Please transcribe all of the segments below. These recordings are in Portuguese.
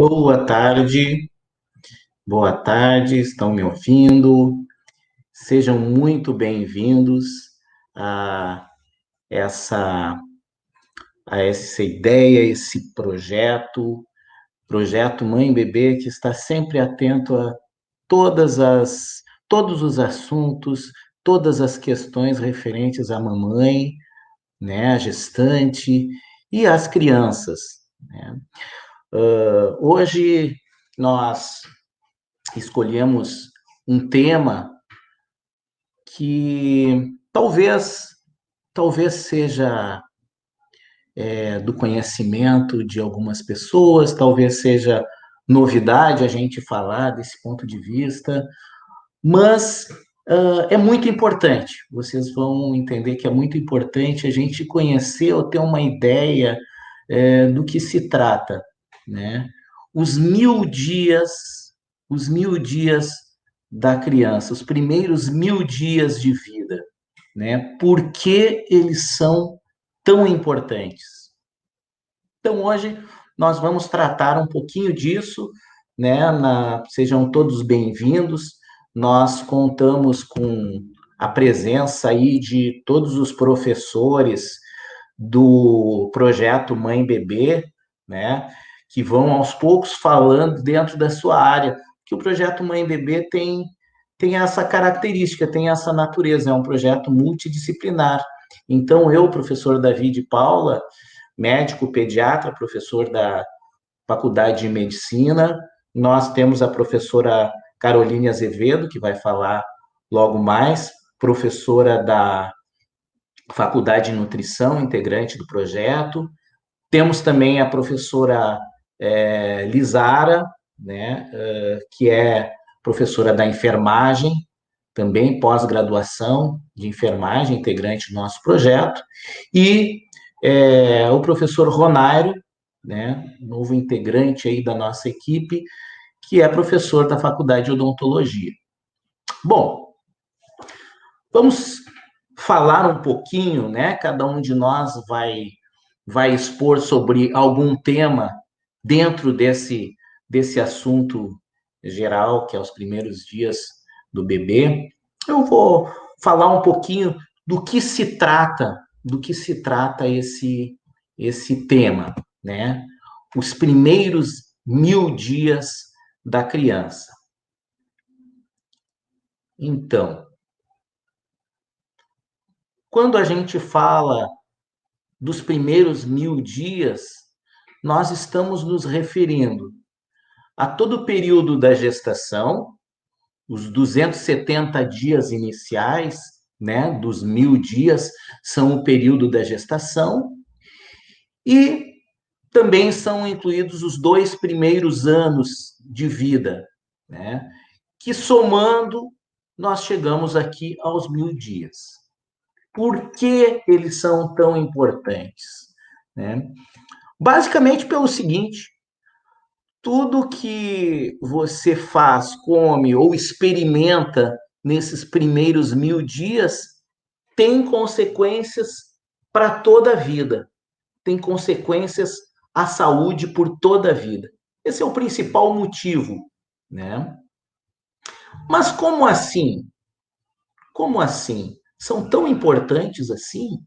Boa tarde, boa tarde, estão me ouvindo? Sejam muito bem-vindos a essa, a essa ideia, esse projeto Mãe e Bebê, que está sempre atento a todos os assuntos, todas as questões referentes à mamãe, né, à gestante e às crianças, né? Hoje nós escolhemos um tema que talvez seja do conhecimento de algumas pessoas, talvez seja novidade a gente falar desse ponto de vista, mas é muito importante. Vocês vão entender que é muito importante a gente conhecer ou ter uma ideia do que se trata, né? Os 1000 dias, os 1000 dias da criança, os primeiros 1000 dias de vida, né? Por que eles são tão importantes? Então, hoje nós vamos tratar um pouquinho disso, né? Sejam todos bem-vindos. Nós contamos com a presença aí de todos os professores do projeto Mãe Bebê, né? Que vão aos poucos falando dentro da sua área, que o projeto Mãe Bebê tem essa característica, tem essa natureza, é um projeto multidisciplinar. Então, eu, professor Davi de Paula, médico pediatra, professor da Faculdade de Medicina, nós temos a professora Caroline Azevedo, que vai falar logo mais, professora da Faculdade de Nutrição, integrante do projeto. Temos também a professora Lisara, né, que é professora da enfermagem, também pós-graduação de enfermagem, integrante do nosso projeto, e o professor Ronairo, né, novo integrante aí da nossa equipe, que é professor da Faculdade de Odontologia. Bom, vamos falar um pouquinho, né? Cada um de nós vai expor sobre algum tema dentro desse assunto geral, que é os primeiros dias do bebê. Eu vou falar um pouquinho do que se trata esse tema, né? Os primeiros 1000 dias da criança. Então, quando a gente fala dos primeiros 1000 dias, nós estamos nos referindo a todo o período da gestação, os 270 dias iniciais, né, dos 1000 dias, são o período da gestação, e também são incluídos os 2 primeiros anos de vida, né, que somando, nós chegamos aqui aos 1000 dias. Por que eles são tão importantes? Né? Basicamente pelo seguinte: tudo que você faz, come ou experimenta nesses primeiros 1000 dias tem consequências para toda a vida, tem consequências à saúde por toda a vida. Esse é o principal motivo, né? Mas como assim? Como assim? São tão importantes assim?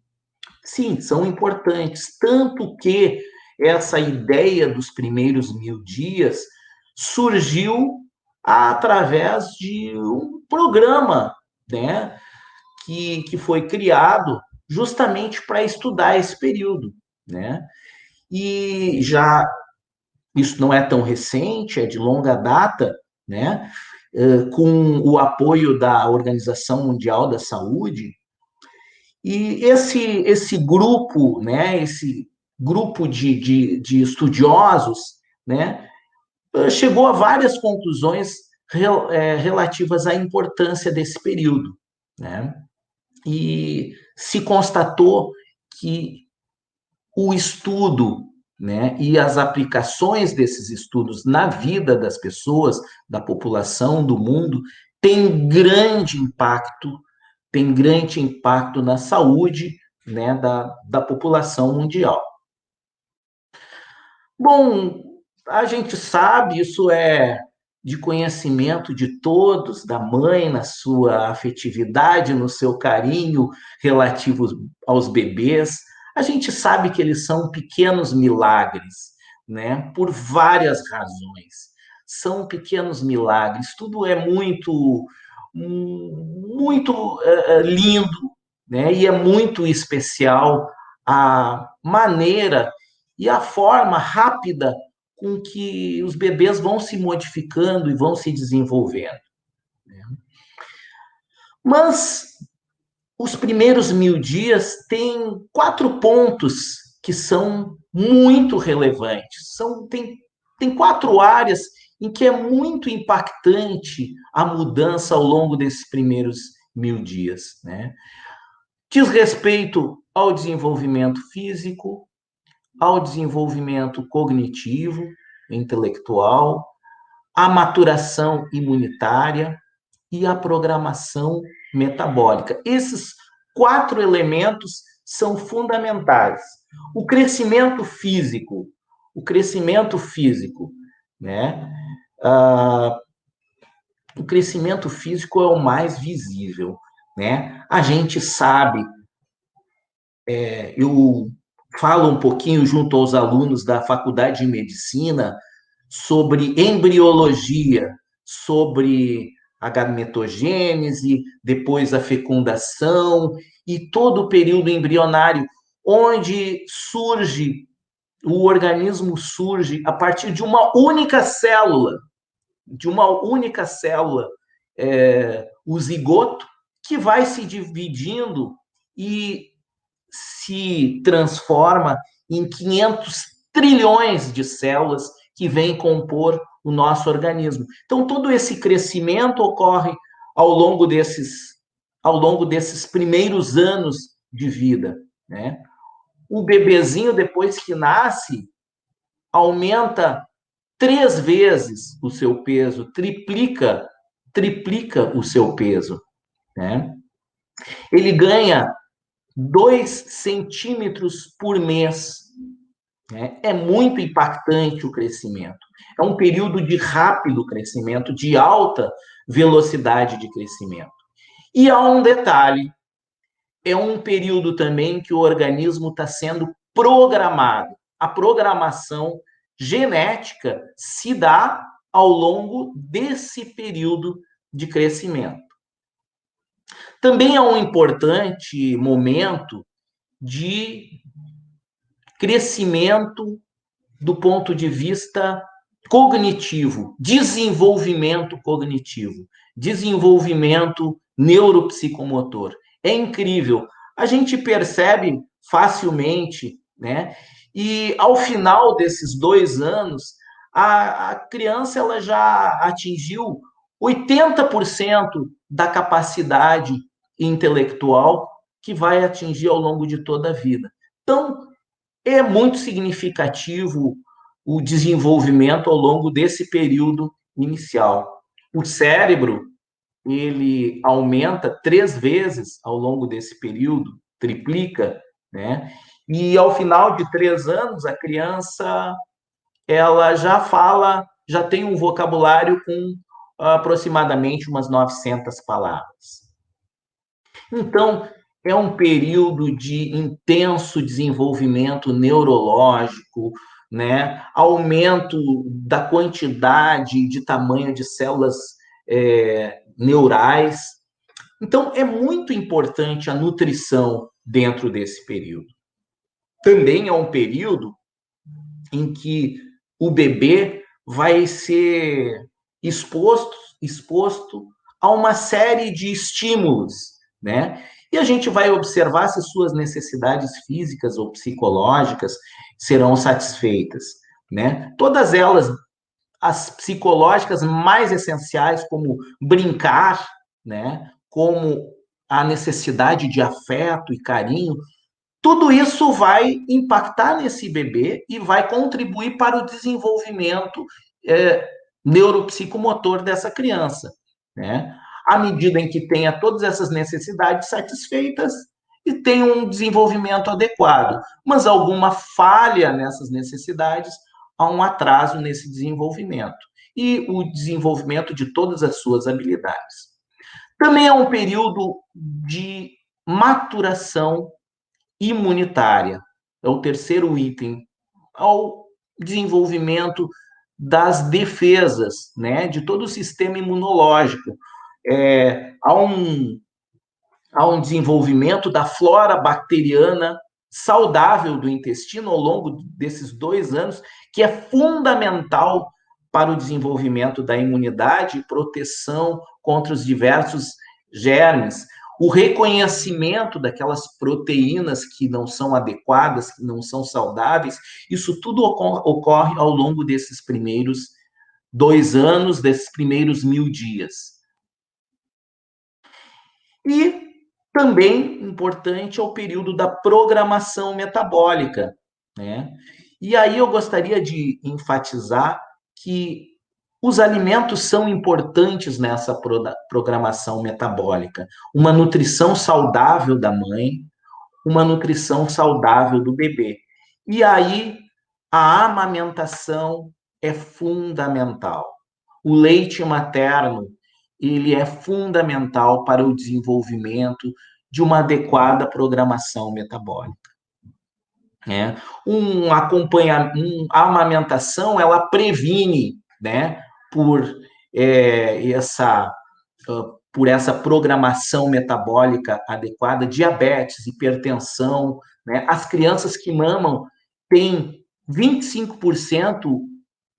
Sim, são importantes, tanto que essa ideia dos primeiros 1000 dias surgiu através de um programa, né, que foi criado justamente para estudar esse período, né? E já isso não é tão recente, é de longa data, né? Com o apoio da Organização Mundial da Saúde, e esse grupo, né, esse grupo de estudiosos, né, chegou a várias conclusões relativas à importância desse período, né? E se constatou que o estudo, né, e as aplicações desses estudos na vida das pessoas, da população, do mundo, tem grande impacto na saúde, né, da população mundial. Bom, A gente sabe, isso é de conhecimento de todos, da mãe, na sua afetividade, no seu carinho relativo aos bebês. A gente sabe que eles são pequenos milagres, né? Por várias razões. São pequenos milagres. Tudo é muito lindo, né? E é muito especial a maneira e a forma rápida com que os bebês vão se modificando e vão se desenvolvendo. Mas os primeiros 1.000 dias têm 4 pontos que são muito relevantes. Tem 4 áreas em que é muito impactante a mudança ao longo desses primeiros 1.000 dias. Né? Diz respeito ao desenvolvimento físico, ao desenvolvimento cognitivo, intelectual, à maturação imunitária e à programação metabólica. Esses 4 elementos são fundamentais. O crescimento físico, né? O crescimento físico é o mais visível, né? A gente sabe, eu falo um pouquinho junto aos alunos da Faculdade de Medicina sobre embriologia, sobre a gametogênese, depois a fecundação e todo o período embrionário, onde o organismo surge a partir de uma única célula, o zigoto, que vai se dividindo e se transforma em 500 trilhões de células que vêm compor o nosso organismo. Então, todo esse crescimento ocorre ao longo desses primeiros anos de vida. Né? O bebezinho, depois que nasce, aumenta 3 vezes o seu peso, triplica o seu peso. Né? Ele ganha 2 centímetros por mês. Né? É muito impactante o crescimento. É um período de rápido crescimento, de alta velocidade de crescimento. E há um detalhe: é um período também que o organismo está sendo programado. A programação genética se dá ao longo desse período de crescimento. Também é um importante momento de crescimento do ponto de vista cognitivo, desenvolvimento cognitivo, desenvolvimento neuropsicomotor. É incrível. A gente percebe facilmente, né? E ao final desses 2 anos, a criança ela já atingiu 80% da capacidade intelectual que vai atingir ao longo de toda a vida. Então, é muito significativo o desenvolvimento ao longo desse período inicial. O cérebro, ele aumenta 3 vezes ao longo desse período, triplica, né? E ao final de 3 anos, a criança, ela já tem um vocabulário com aproximadamente umas 900 palavras. Então, é um período de intenso desenvolvimento neurológico, né? Aumento da quantidade e de tamanho de células neurais. Então, é muito importante a nutrição dentro desse período. Também é um período em que o bebê vai ser exposto a uma série de estímulos, né? E a gente vai observar se suas necessidades físicas ou psicológicas serão satisfeitas, né? Todas elas, as psicológicas mais essenciais, como brincar, né? Como a necessidade de afeto e carinho, tudo isso vai impactar nesse bebê e vai contribuir para o desenvolvimento neuropsicomotor dessa criança, né? À medida em que tenha todas essas necessidades satisfeitas e tenha um desenvolvimento adequado. Mas alguma falha nessas necessidades a um atraso nesse desenvolvimento e o desenvolvimento de todas as suas habilidades. Também é um período de maturação imunitária. É o terceiro item, ao desenvolvimento das defesas, né, de todo o sistema imunológico. Há um desenvolvimento da flora bacteriana saudável do intestino ao longo desses 2 anos, que é fundamental para o desenvolvimento da imunidade e proteção contra os diversos germes. O reconhecimento daquelas proteínas que não são adequadas, que não são saudáveis, isso tudo ocorre ao longo desses primeiros 2 anos, desses primeiros 1000 dias. E também importante é o período da programação metabólica, né? E aí eu gostaria de enfatizar que os alimentos são importantes nessa programação metabólica. Uma nutrição saudável da mãe, uma nutrição saudável do bebê. E aí a amamentação é fundamental. O leite materno, ele é fundamental para o desenvolvimento de uma adequada programação metabólica. Né? A amamentação, ela previne, né, por, essa, por essa programação metabólica adequada, diabetes, hipertensão, né? As crianças que mamam têm 25%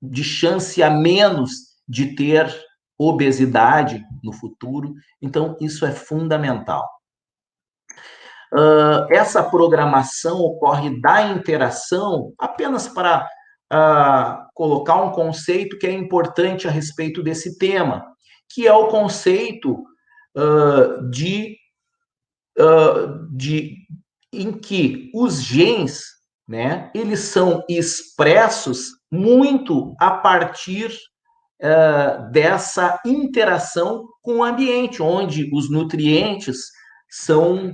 de chance a menos de ter obesidade no futuro, então isso é fundamental. Essa programação ocorre da interação, apenas para colocar um conceito que é importante a respeito desse tema, que é o conceito em que os genes, né, eles são expressos muito a partir dessa interação com o ambiente, onde os nutrientes são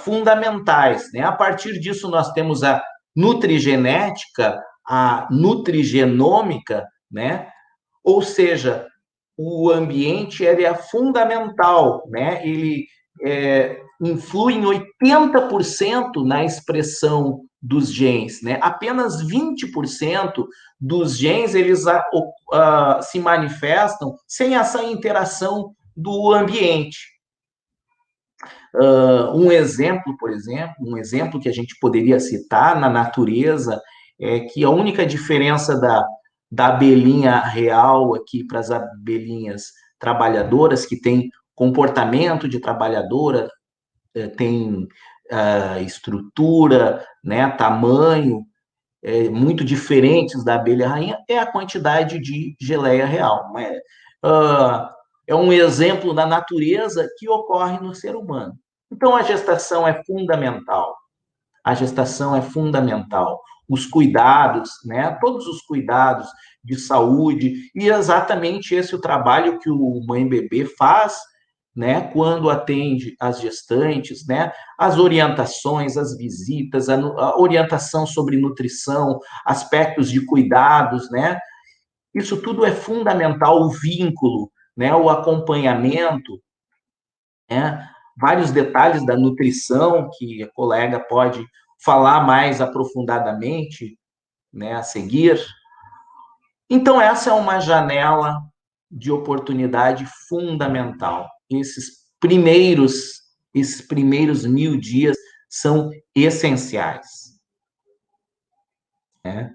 fundamentais. Né? A partir disso, nós temos a nutrigenética, a nutrigenômica, né? Ou seja, o ambiente ele é fundamental, né? Ele influi em 80% na expressão dos genes, né? Apenas 20% dos genes eles se manifestam sem essa interação do ambiente. Um exemplo, por exemplo, um exemplo que a gente poderia citar na natureza é que a única diferença da abelhinha real aqui para as abelhinhas trabalhadoras, que tem comportamento de trabalhadora, tem estrutura, né, tamanho, muito diferentes da abelha rainha, é a quantidade de geleia real. É um exemplo da natureza que ocorre no ser humano. Então, a gestação é fundamental. A gestação é fundamental. Os cuidados, né? Todos os cuidados de saúde, e exatamente esse é o trabalho que o Mãe Bebê faz, né? Quando atende as gestantes, né? As orientações, as visitas, a orientação sobre nutrição, aspectos de cuidados, né? Isso tudo é fundamental, o vínculo, né? O acompanhamento, né? Vários detalhes da nutrição que a colega pode falar mais aprofundadamente, né, a seguir. Então, essa é uma janela de oportunidade fundamental. Esses primeiros 1000 dias são essenciais. Né?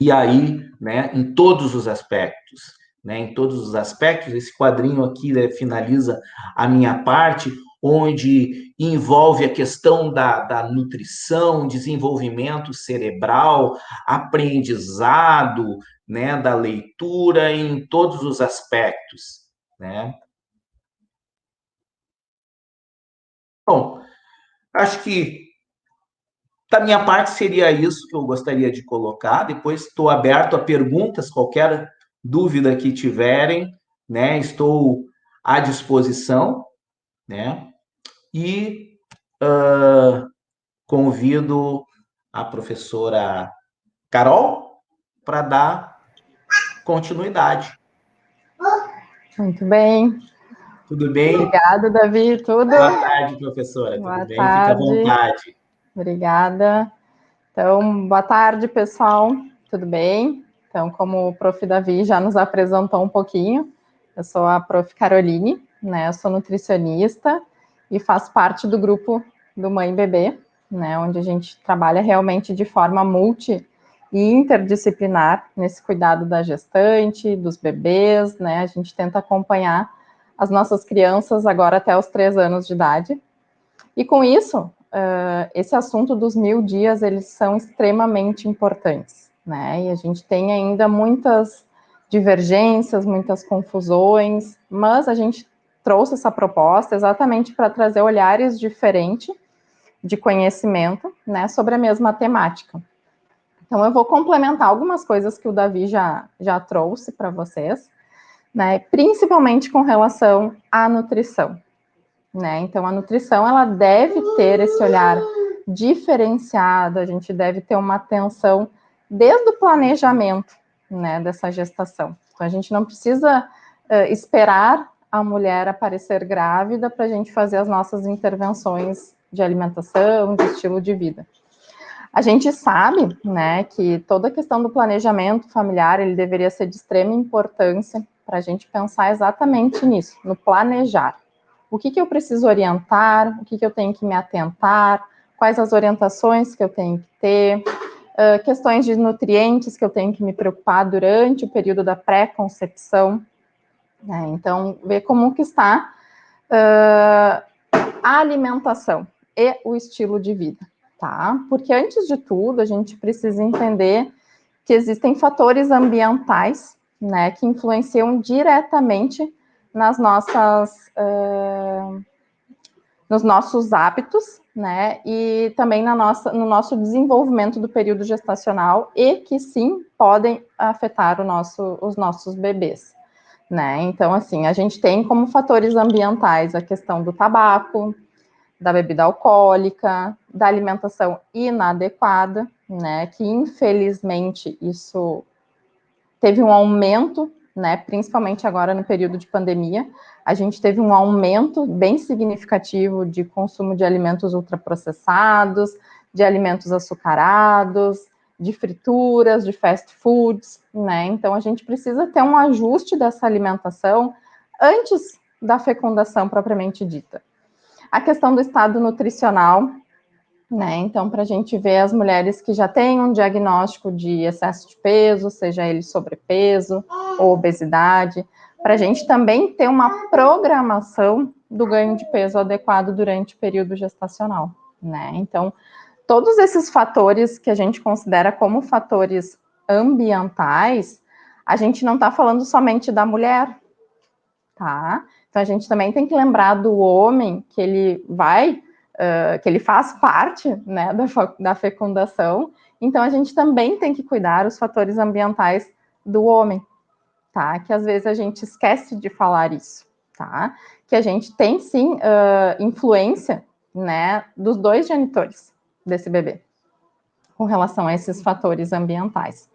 E aí, né, em todos os aspectos, né, em todos os aspectos, esse quadrinho aqui, né, finaliza a minha parte, onde envolve a questão da nutrição, desenvolvimento cerebral, aprendizado, né, da leitura em todos os aspectos, né? Bom, acho que da minha parte seria isso que eu gostaria de colocar. Depois estou aberto a perguntas, qualquer dúvida que tiverem, né? Estou à disposição, né? E convido a professora Carol. para dar continuidade. Muito bem. Tudo bem? Obrigada, Davi. Tudo? Boa tarde, professora. Boa Tudo bem? Fique à tarde. vontade. Obrigada. Então, boa tarde, pessoal. Tudo bem? Então, como o Prof. Davi já nos apresentou um pouquinho, eu sou a Prof. Caroline, né? Eu sou nutricionista e faço parte do grupo do Mãe e Bebê, né? Onde a gente trabalha realmente de forma multi e interdisciplinar nesse cuidado da gestante, dos bebês, né? A gente tenta acompanhar as nossas crianças agora até os 3 anos de idade. E com isso, esse assunto dos 1000 dias, eles são extremamente importantes, né? E a gente tem ainda muitas divergências, muitas confusões, mas a gente trouxe essa proposta exatamente para trazer olhares diferentes de conhecimento, né, sobre a mesma temática. Então, eu vou complementar algumas coisas que o Davi já trouxe para vocês, né, principalmente com relação à nutrição, né? Então, a nutrição, ela deve ter esse olhar diferenciado, a gente deve ter uma atenção desde o planejamento, né, dessa gestação. Então, a gente não precisa esperar a mulher aparecer grávida para a gente fazer as nossas intervenções de alimentação, de estilo de vida. A gente sabe, né, que toda a questão do planejamento familiar, ele deveria ser de extrema importância para a gente pensar exatamente nisso, no planejar. O que eu preciso orientar, o que eu tenho que me atentar, quais as orientações que eu tenho que ter, questões de nutrientes que eu tenho que me preocupar durante o período da pré-concepção, né? Então, ver como que está a alimentação e o estilo de vida, tá? Porque antes de tudo, a gente precisa entender que existem fatores ambientais, né, que influenciam diretamente nas nossas, nos nossos hábitos, né, e também no nosso desenvolvimento do período gestacional e que sim podem afetar os nossos bebês, né. Então, assim, a gente tem como fatores ambientais a questão do tabaco, da bebida alcoólica, da alimentação inadequada, né, que infelizmente isso teve um aumento, né, principalmente agora no período de pandemia, a gente teve um aumento bem significativo de consumo de alimentos ultraprocessados, de alimentos açucarados, de frituras, de fast foods, né, então a gente precisa ter um ajuste dessa alimentação antes da fecundação propriamente dita. A questão do estado nutricional, né? Então, para a gente ver as mulheres que já têm um diagnóstico de excesso de peso, seja ele sobrepeso ou obesidade, para a gente também ter uma programação do ganho de peso adequado durante o período gestacional, né? Então, todos esses fatores que a gente considera como fatores ambientais, a gente não está falando somente da mulher, tá? Então, a gente também tem que lembrar do homem que ele vai que ele faz parte, né, da fecundação, então a gente também tem que cuidar os fatores ambientais do homem, tá? Que às vezes a gente esquece de falar isso, tá? Que a gente tem sim influência, né, dos 2 genitores desse bebê, com relação a esses fatores ambientais.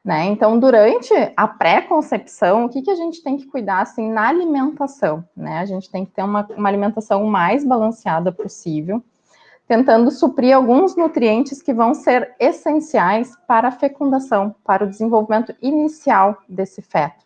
Né? Então, durante a pré-concepção, o que a gente tem que cuidar assim, na alimentação? Né? A gente tem que ter uma alimentação mais balanceada possível, tentando suprir alguns nutrientes que vão ser essenciais para a fecundação, para o desenvolvimento inicial desse feto.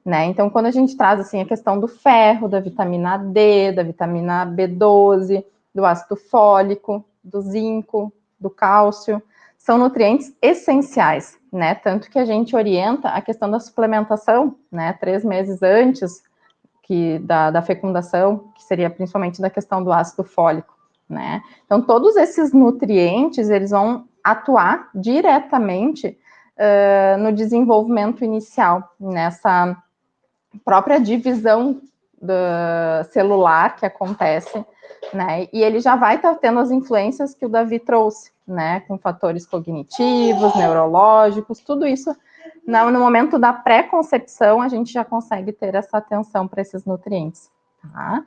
Né? Então, quando a gente traz assim, a questão do ferro, da vitamina D, da vitamina B12, do ácido fólico, do zinco, do cálcio, são nutrientes essenciais, né? Tanto que a gente orienta a questão da suplementação, né? 3 meses antes da fecundação, que seria principalmente da questão do ácido fólico, né? Então, todos esses nutrientes, eles vão atuar diretamente no desenvolvimento inicial, nessa própria divisão celular que acontece, né? E ele já vai estar tendo as influências que o Davi trouxe, né? Com fatores cognitivos, neurológicos, tudo isso. No momento da pré-concepção, a gente já consegue ter essa atenção para esses nutrientes, tá?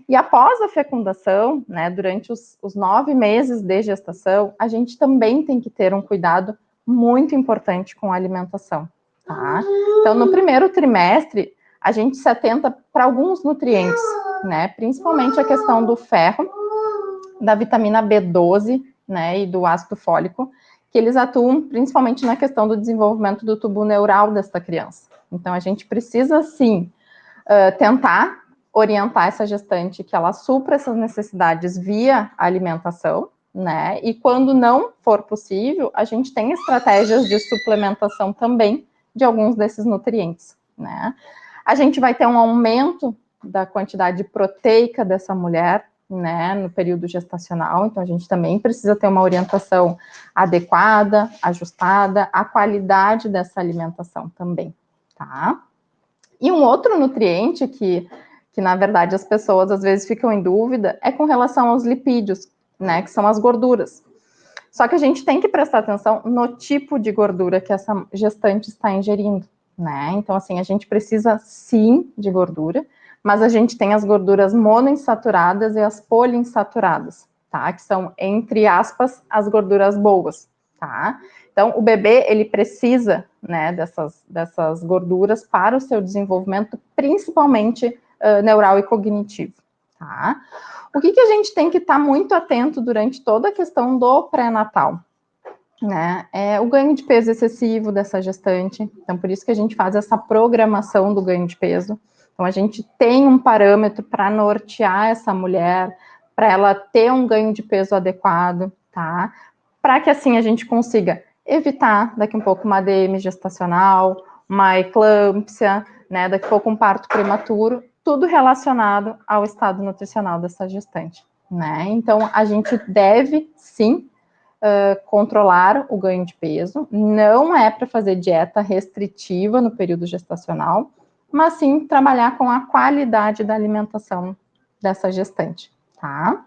E após a fecundação, né, durante os 9 meses de gestação, a gente também tem que ter um cuidado muito importante com a alimentação, tá? Então, no primeiro trimestre, a gente se atenta para alguns nutrientes, né? Principalmente a questão do ferro, da vitamina B12, né? E do ácido fólico, que eles atuam principalmente na questão do desenvolvimento do tubo neural desta criança. Então, a gente precisa, sim, tentar orientar essa gestante que ela supra essas necessidades via alimentação, né? E quando não for possível, a gente tem estratégias de suplementação também de alguns desses nutrientes, né? A gente vai ter um aumento da quantidade proteica dessa mulher, né, no período gestacional, então a gente também precisa ter uma orientação adequada, ajustada, à qualidade dessa alimentação também, tá? E um outro nutriente que na verdade as pessoas às vezes ficam em dúvida é com relação aos lipídios, né, que são as gorduras. Só que a gente tem que prestar atenção no tipo de gordura que essa gestante está ingerindo, né? Então, assim, a gente precisa sim de gordura, mas a gente tem as gorduras monoinsaturadas e as poliinsaturadas, tá? Que são, entre aspas, as gorduras boas, tá? Então, o bebê, ele precisa, né, dessas gorduras para o seu desenvolvimento, principalmente neural e cognitivo, tá? O que a gente tem que estar muito atento durante toda a questão do pré-natal? Né? É o ganho de peso excessivo dessa gestante. Então, por isso que a gente faz essa programação do ganho de peso. Então, a gente tem um parâmetro para nortear essa mulher, para ela ter um ganho de peso adequado, tá? Para que assim a gente consiga evitar daqui a um pouco uma ADM gestacional, uma eclâmpsia, né? Daqui a pouco um parto prematuro, tudo relacionado ao estado nutricional dessa gestante, né? Então, a gente deve, sim, controlar o ganho de peso. Não é para fazer dieta restritiva no período gestacional, mas sim trabalhar com a qualidade da alimentação dessa gestante, tá?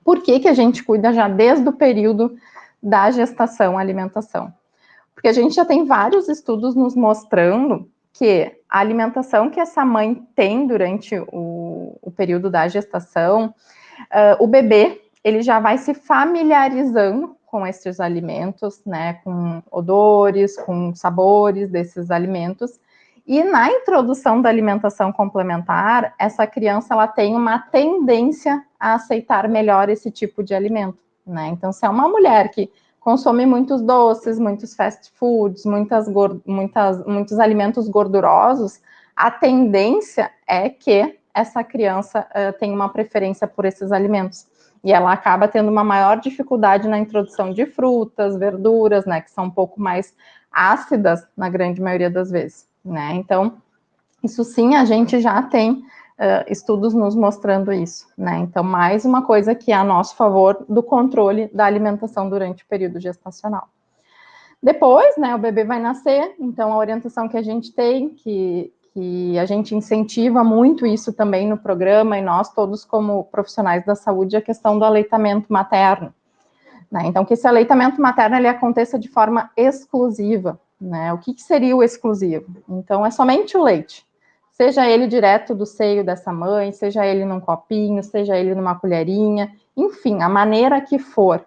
Por que a gente cuida já desde o período da gestação, alimentação? Porque a gente já tem vários estudos nos mostrando que a alimentação que essa mãe tem durante o período da gestação, o bebê, ele já vai se familiarizando com esses alimentos, né, com odores, com sabores desses alimentos, e na introdução da alimentação complementar, essa criança, ela tem uma tendência a aceitar melhor esse tipo de alimento, né, então se é uma mulher que consome muitos doces, muitos fast foods, muitos alimentos gordurosos, a tendência é que essa criança tem uma preferência por esses alimentos. E ela acaba tendo uma maior dificuldade na introdução de frutas, verduras, né, que são um pouco mais ácidas na grande maioria das vezes, né? Então, isso sim, a gente já tem estudos nos mostrando isso, né? Então, mais uma coisa que é a nosso favor do controle da alimentação durante o período gestacional. Depois, né, o bebê vai nascer, então a orientação que a gente tem, que a gente incentiva muito isso também no programa, e nós todos como profissionais da saúde, a questão do aleitamento materno, né? Então, que esse aleitamento materno, ele aconteça de forma exclusiva, né? O que seria o exclusivo? Então, é somente o leite, seja ele direto do seio dessa mãe, seja ele num copinho, seja ele numa colherinha, enfim, a maneira que for,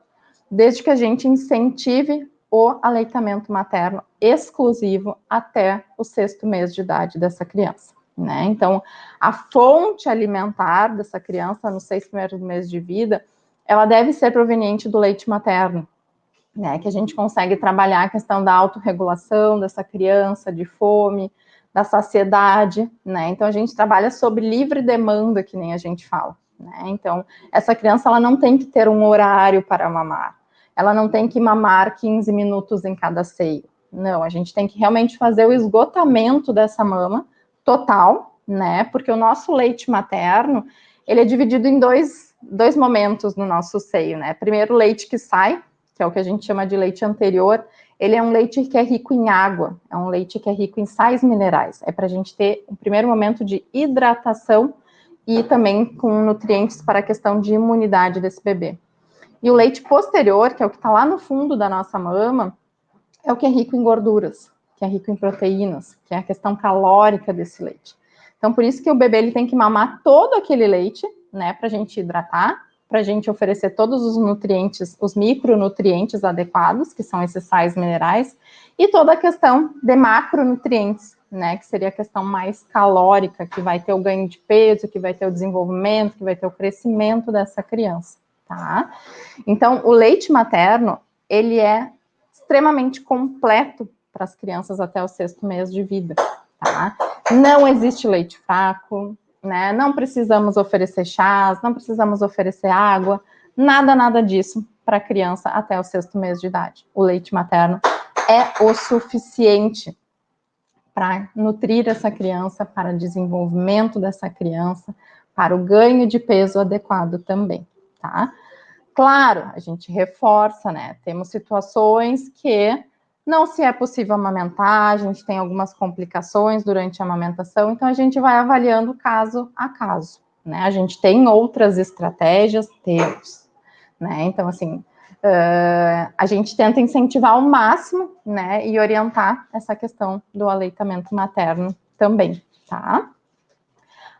desde que a gente incentive o aleitamento materno exclusivo até o 6º mês de idade dessa criança, né? Então, a fonte alimentar dessa criança nos 6 primeiros meses de vida, ela deve ser proveniente do leite materno, né? Que a gente consegue trabalhar a questão da autorregulação dessa criança, de fome, da saciedade, né? Então, a gente trabalha sobre livre demanda, que nem a gente fala, né? Então, essa criança, ela não tem que ter um horário para mamar. Ela não tem que mamar 15 minutos em cada seio. Não, a gente tem que realmente fazer o esgotamento dessa mama total, né? Porque o nosso leite materno, ele é dividido em dois momentos no nosso seio, né? Primeiro, o leite que sai, que é o que a gente chama de leite anterior, ele é um leite que é rico em água, é um leite que é rico em sais minerais. É para a gente ter um primeiro momento de hidratação e também com nutrientes para a questão de imunidade desse bebê. E o leite posterior, que é o que está lá no fundo da nossa mama, é o que é rico em gorduras, que é rico em proteínas, que é a questão calórica desse leite. Então, por isso que o bebê, ele tem que mamar todo aquele leite, né, para a gente hidratar, para a gente oferecer todos os nutrientes, os micronutrientes adequados, que são esses sais minerais, e toda a questão de macronutrientes, né, que seria a questão mais calórica, que vai ter o ganho de peso, que vai ter o desenvolvimento, que vai ter o crescimento dessa criança, tá? Então, o leite materno, ele é extremamente completo para as crianças até o 6º mês de vida, tá? Não existe leite fraco, né? Não precisamos oferecer chás, não precisamos oferecer água, nada disso para a criança até o 6º mês de idade. O leite materno é o suficiente para nutrir essa criança, para o desenvolvimento dessa criança, para o ganho de peso adequado também, tá? Claro, a gente reforça, né? Temos situações que não se é possível amamentar, a gente tem algumas complicações durante a amamentação, então a gente vai avaliando caso a caso, né? A gente tem outras estratégias, temos, né? Então, assim, a gente tenta incentivar ao máximo, né? E orientar essa questão do aleitamento materno também, tá?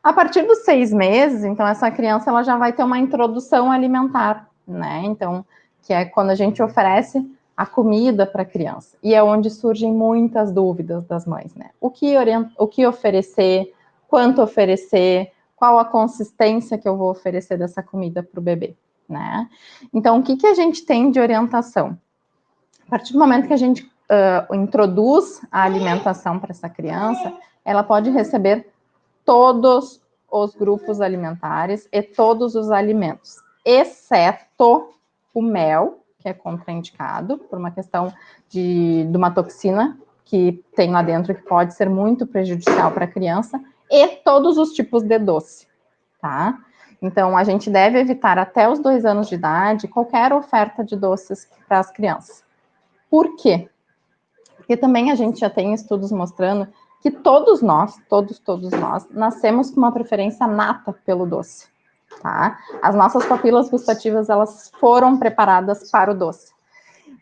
A partir dos 6 meses, então, essa criança ela já vai ter uma introdução alimentar, né? Então, que é quando a gente oferece a comida para a criança. E é onde surgem muitas dúvidas das mães, né? O que oferecer, quanto oferecer, qual a consistência que eu vou oferecer dessa comida para o bebê, né? Então, o que a gente tem de orientação? A partir do momento que a gente introduz a alimentação para essa criança, ela pode receber todos os grupos alimentares e todos os alimentos, exceto o mel, que é contraindicado por uma questão de uma toxina que tem lá dentro que pode ser muito prejudicial para a criança, e todos os tipos de doce, tá? Então, a gente deve evitar até os 2 anos de idade qualquer oferta de doces para as crianças. Por quê? Porque também a gente já tem estudos mostrando que todos nós, nascemos com uma preferência nata pelo doce, tá? As nossas papilas gustativas, elas foram preparadas para o doce.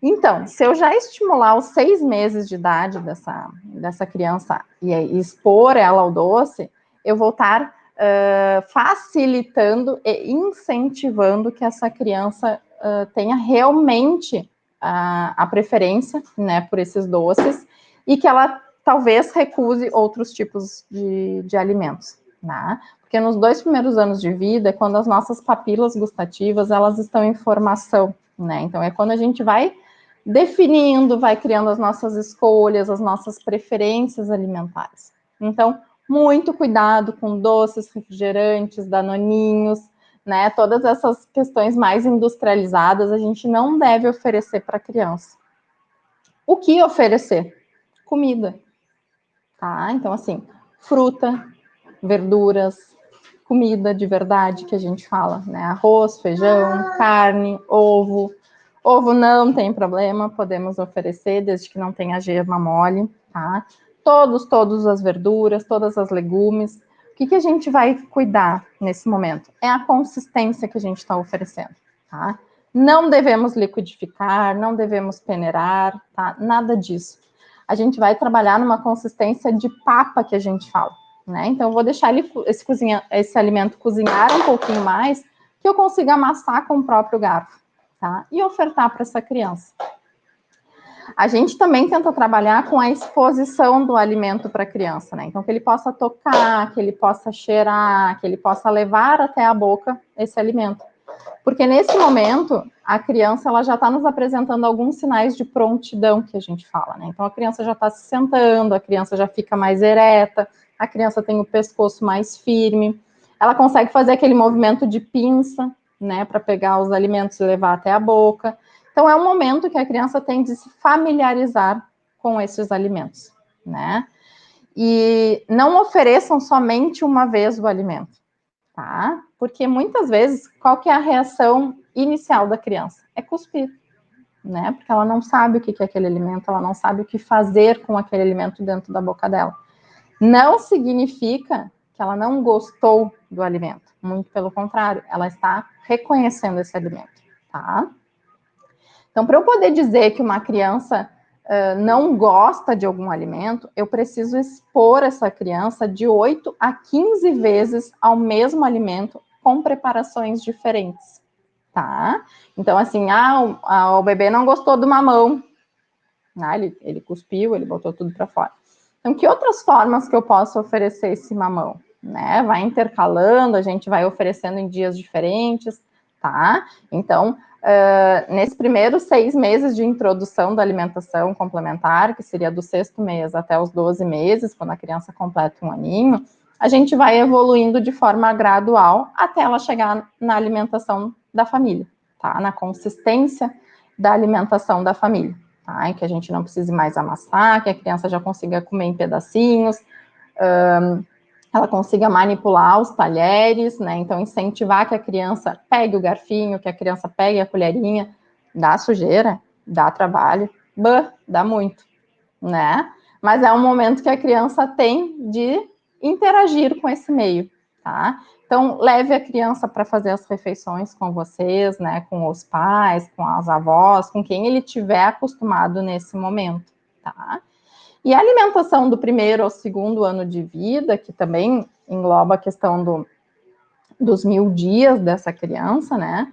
Então, se eu já estimular os 6 meses de idade dessa criança e expor ela ao doce, eu vou estar facilitando e incentivando que essa criança tenha realmente a preferência, né, por esses doces, e que ela talvez recuse outros tipos de alimentos, né? Porque nos 2 primeiros anos de vida é quando as nossas papilas gustativas, elas estão em formação, né? Então, é quando a gente vai definindo, vai criando as nossas escolhas, as nossas preferências alimentares. Então, muito cuidado com doces, refrigerantes, danoninhos, né? Todas essas questões mais industrializadas, a gente não deve oferecer para a criança. O que oferecer? Comida. Tá? Então, assim, fruta, verduras, comida de verdade que a gente fala, né? Arroz, feijão, carne, ovo. Ovo não tem problema, podemos oferecer, desde que não tenha gema mole, tá? Todas as verduras, todas as legumes. O que a gente vai cuidar nesse momento? É a consistência que a gente está oferecendo, tá? Não devemos liquidificar, não devemos peneirar, tá? Nada disso. A gente vai trabalhar numa consistência de papa que a gente fala, né? Então, eu vou deixar esse alimento cozinhar um pouquinho mais, que eu consiga amassar com o próprio garfo, tá? E ofertar para essa criança. A gente também tenta trabalhar com a exposição do alimento para a criança, né? Então, que ele possa tocar, que ele possa cheirar, que ele possa levar até a boca esse alimento. Porque nesse momento, a criança ela já está nos apresentando alguns sinais de prontidão que a gente fala, né? Então, a criança já está se sentando, a criança já fica mais ereta, a criança tem o pescoço mais firme, ela consegue fazer aquele movimento de pinça, né, para pegar os alimentos e levar até a boca. Então, é um momento que a criança tem de se familiarizar com esses alimentos, né? E não ofereçam somente uma vez o alimento, tá? Porque muitas vezes, qual que é a reação inicial da criança? É cuspir, né? Porque ela não sabe o que é aquele alimento, ela não sabe o que fazer com aquele alimento dentro da boca dela. Não significa que ela não gostou do alimento, muito pelo contrário, ela está reconhecendo esse alimento, tá? Então, para eu poder dizer que uma criança não gosta de algum alimento, eu preciso expor essa criança de 8 a 15 vezes ao mesmo alimento com preparações diferentes, tá? Então, assim, o bebê não gostou do mamão, ele cuspiu, ele botou tudo para fora. Então, que outras formas que eu posso oferecer esse mamão? Né? Vai intercalando, a gente vai oferecendo em dias diferentes, tá? Então, nesses primeiros 6 meses de introdução da alimentação complementar, que seria do 6º mês até os 12 meses, quando a criança completa 1 aninho, a gente vai evoluindo de forma gradual até ela chegar na alimentação da família, tá? Na consistência da alimentação da família, tá? Em que a gente não precise mais amassar, que a criança já consiga comer em pedacinhos, ela consiga manipular os talheres, né? Então, incentivar que a criança pegue o garfinho, que a criança pegue a colherinha, dá sujeira, dá trabalho, dá muito, né? Mas é um momento que a criança tem de interagir com esse meio, tá? Então, leve a criança para fazer as refeições com vocês, né? Com os pais, com as avós, com quem ele tiver acostumado nesse momento, tá? E a alimentação do 1º ao 2º ano de vida, que também engloba a questão dos 1000 dias dessa criança, né?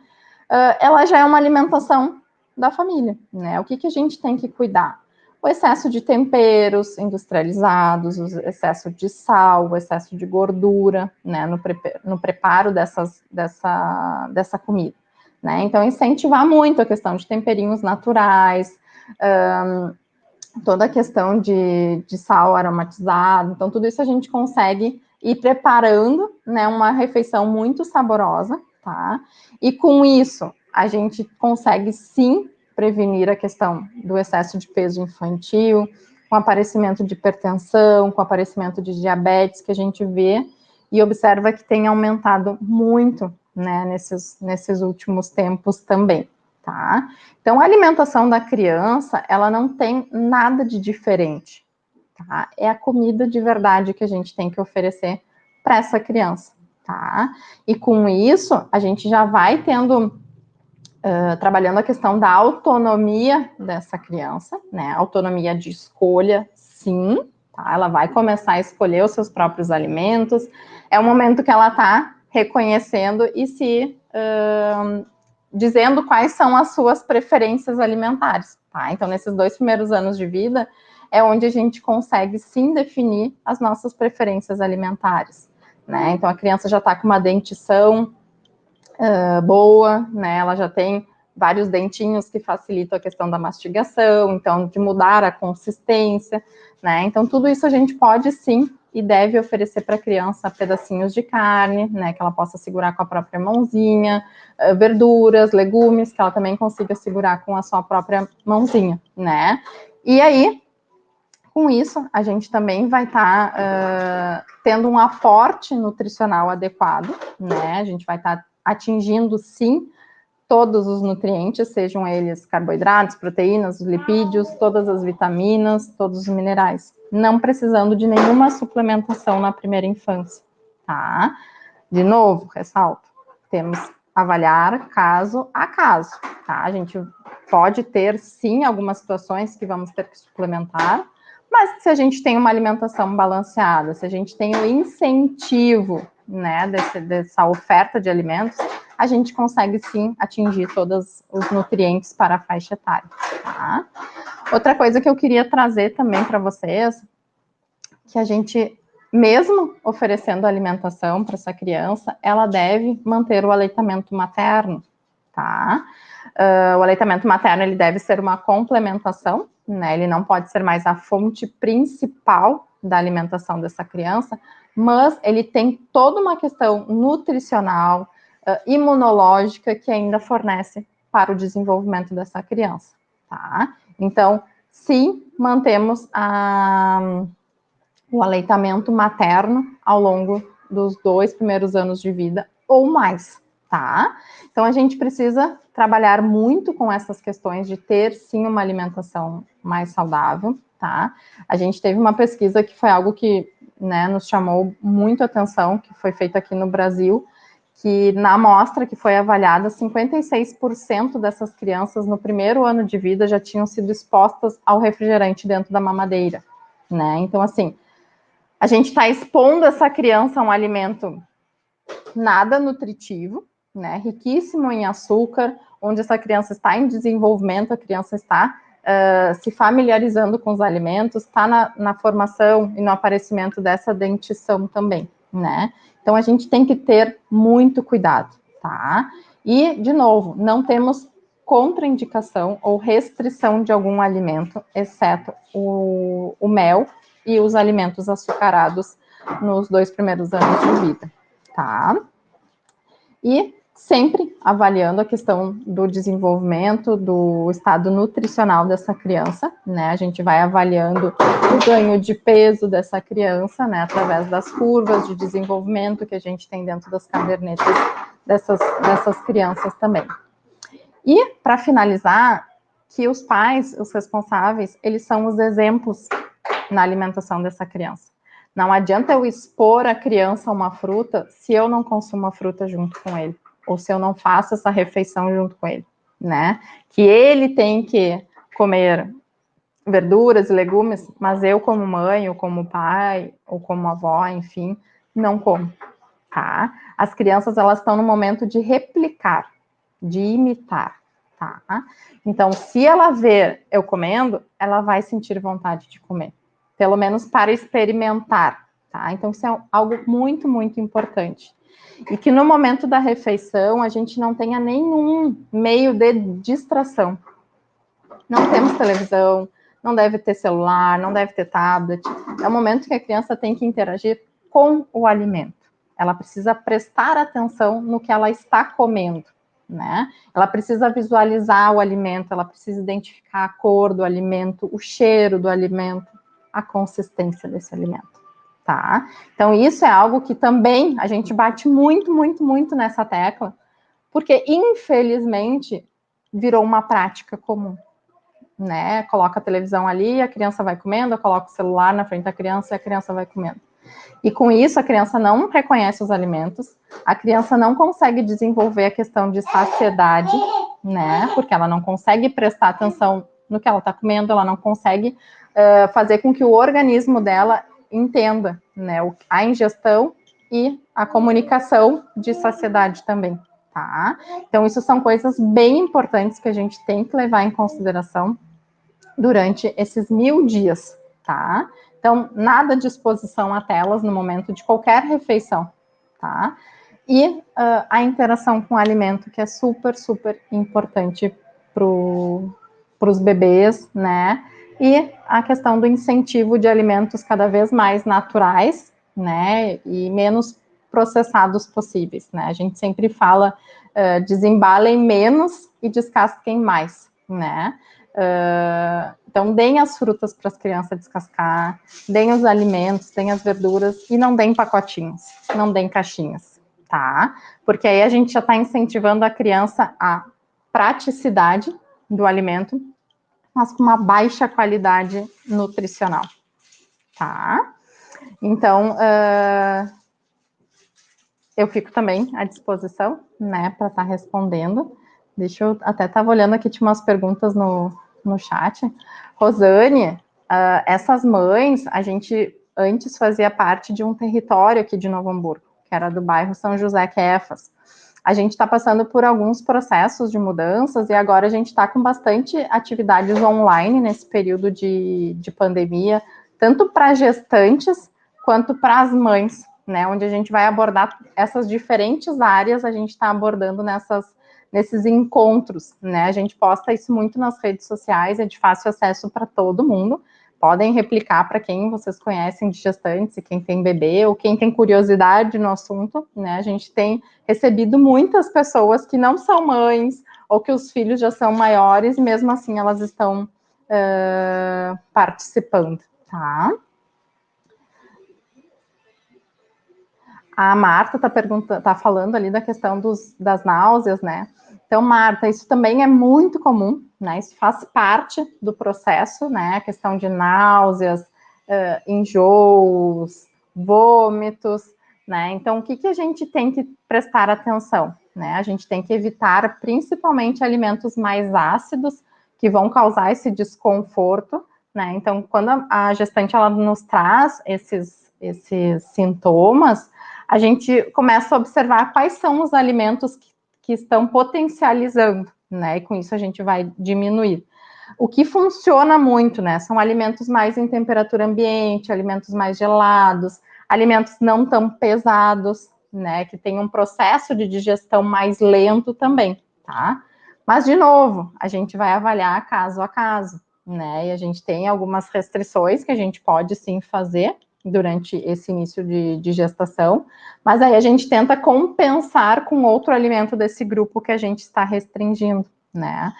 Ela já é uma alimentação da família, né? O que a gente tem que cuidar? O excesso de temperos industrializados, o excesso de sal, o excesso de gordura, né? No preparo dessa comida, né? Então, incentivar muito a questão de temperinhos naturais, toda a questão de sal aromatizado. Então, tudo isso a gente consegue ir preparando, né, uma refeição muito saborosa, tá? E com isso, a gente consegue, sim, prevenir a questão do excesso de peso infantil, com aparecimento de hipertensão, com aparecimento de diabetes, que a gente vê e observa que tem aumentado muito, né, nesses últimos tempos também, tá? Então, a alimentação da criança, ela não tem nada de diferente, tá? É a comida de verdade que a gente tem que oferecer para essa criança, tá? E com isso, a gente já vai tendo, trabalhando a questão da autonomia dessa criança, né? Autonomia de escolha, sim, tá? Ela vai começar a escolher os seus próprios alimentos, é o momento que ela está reconhecendo e se dizendo quais são as suas preferências alimentares, tá? Então, nesses 2 primeiros anos de vida, é onde a gente consegue, sim, definir as nossas preferências alimentares, né? Então, a criança já está com uma dentição boa, né? Ela já tem vários dentinhos que facilitam a questão da mastigação, então, de mudar a consistência, né? Então, tudo isso a gente pode, sim, e deve oferecer para a criança pedacinhos de carne, né, que ela possa segurar com a própria mãozinha, verduras, legumes, que ela também consiga segurar com a sua própria mãozinha, né? E aí, com isso, a gente também vai estar tendo um aporte nutricional adequado, né? A gente vai estar atingindo, sim, todos os nutrientes, sejam eles carboidratos, proteínas, lipídios, todas as vitaminas, todos os minerais, não precisando de nenhuma suplementação na primeira infância, tá? De novo, ressalto, temos avaliar caso a caso, tá? A gente pode ter, sim, algumas situações que vamos ter que suplementar, mas se a gente tem uma alimentação balanceada, se a gente tem o incentivo, né, dessa oferta de alimentos, a gente consegue, sim, atingir todos os nutrientes para a faixa etária, tá? Outra coisa que eu queria trazer também para vocês, que a gente, mesmo oferecendo alimentação para essa criança, ela deve manter o aleitamento materno, tá? O aleitamento materno, ele deve ser uma complementação, né? Ele não pode ser mais a fonte principal da alimentação dessa criança, mas ele tem toda uma questão nutricional, imunológica, que ainda fornece para o desenvolvimento dessa criança, tá? Então, sim, mantemos o aleitamento materno ao longo dos 2 primeiros anos de vida ou mais, tá? Então, a gente precisa trabalhar muito com essas questões de ter, sim, uma alimentação mais saudável, tá? A gente teve uma pesquisa que foi algo que, né, nos chamou muito a atenção, que foi feita aqui no Brasil, que na amostra que foi avaliada, 56% dessas crianças no primeiro ano de vida já tinham sido expostas ao refrigerante dentro da mamadeira, né? Então, assim, a gente está expondo essa criança a um alimento nada nutritivo, né, riquíssimo em açúcar, onde essa criança está em desenvolvimento, a criança está se familiarizando com os alimentos, está na formação e no aparecimento dessa dentição também, né? Então, a gente tem que ter muito cuidado, tá? E, de novo, não temos contraindicação ou restrição de algum alimento, exceto o mel e os alimentos açucarados nos 2 primeiros anos de vida, tá? E sempre avaliando a questão do desenvolvimento, do estado nutricional dessa criança, né? A gente vai avaliando o ganho de peso dessa criança, né? Através das curvas de desenvolvimento que a gente tem dentro das cadernetas dessas crianças também. E, para finalizar, que os pais, os responsáveis, eles são os exemplos na alimentação dessa criança. Não adianta eu expor a criança a uma fruta se eu não consumo a fruta junto com ele, ou se eu não faço essa refeição junto com ele, né? Que ele tem que comer verduras e legumes, mas eu como mãe, ou como pai, ou como avó, enfim, não como, tá? As crianças, elas estão no momento de replicar, de imitar, tá? Então, se ela ver eu comendo, ela vai sentir vontade de comer, pelo menos para experimentar, tá? Então, isso é algo muito, muito importante. E que no momento da refeição, a gente não tenha nenhum meio de distração. Não temos televisão, não deve ter celular, não deve ter tablet. É o momento que a criança tem que interagir com o alimento. Ela precisa prestar atenção no que ela está comendo, né? Ela precisa visualizar o alimento, ela precisa identificar a cor do alimento, o cheiro do alimento, a consistência desse alimento, tá? Então, isso é algo que também a gente bate muito, muito, muito nessa tecla, porque, infelizmente, virou uma prática comum, né? Coloca a televisão ali, a criança vai comendo, eu coloco o celular na frente da criança e a criança vai comendo. E com isso, a criança não reconhece os alimentos, a criança não consegue desenvolver a questão de saciedade, né? Porque ela não consegue prestar atenção no que ela está comendo, ela não consegue fazer com que o organismo dela entenda, né? A ingestão e a comunicação de saciedade também, tá? Então, isso são coisas bem importantes que a gente tem que levar em consideração durante esses 1000 dias, tá? Então, nada de exposição a telas no momento de qualquer refeição, tá? E a interação com o alimento, que é super, super importante para os bebês, né? E a questão do incentivo de alimentos cada vez mais naturais, né? E menos processados possíveis, né? A gente sempre fala, desembalem menos e descasquem mais, né? Então, deem as frutas para as crianças descascar, deem os alimentos, deem as verduras e não deem pacotinhos, não deem caixinhas, tá? Porque aí a gente já está incentivando a criança a praticidade do alimento, mas com uma baixa qualidade nutricional, tá? Então, eu fico também à disposição, né, para estar respondendo. Deixa eu até estava olhando aqui, tinha umas perguntas no chat. Rosane, essas mães, a gente antes fazia parte de um território aqui de Novo Hamburgo, que era do bairro São José Quefas. A gente está passando por alguns processos de mudanças e agora a gente está com bastante atividades online nesse período de pandemia, tanto para gestantes quanto para as mães, né? Onde a gente vai abordar essas diferentes áreas, a gente está abordando nesses encontros, né? A gente posta isso muito nas redes sociais, é de fácil acesso para todo mundo. Podem replicar para quem vocês conhecem de gestantes, quem tem bebê, ou quem tem curiosidade no assunto, né? A gente tem recebido muitas pessoas que não são mães, ou que os filhos já são maiores, e mesmo assim elas estão participando, tá? A Marta tá falando ali da questão das náuseas, né? Então, Marta, isso também é muito comum, né? Isso faz parte do processo, né? A questão de náuseas, enjoos, vômitos, né? Então, o que a gente tem que prestar atenção, né? A gente tem que evitar principalmente alimentos mais ácidos que vão causar esse desconforto, né? Então, quando a gestante ela nos traz esses sintomas, a gente começa a observar quais são os alimentos que estão potencializando, né? E com isso a gente vai diminuir. O que funciona muito, né? São alimentos mais em temperatura ambiente, alimentos mais gelados, alimentos não tão pesados, né? Que tem um processo de digestão mais lento também, tá? Mas, de novo, a gente vai avaliar caso a caso, né? E a gente tem algumas restrições que a gente pode sim fazer durante esse início de gestação, mas aí a gente tenta compensar com outro alimento desse grupo que a gente está restringindo, né?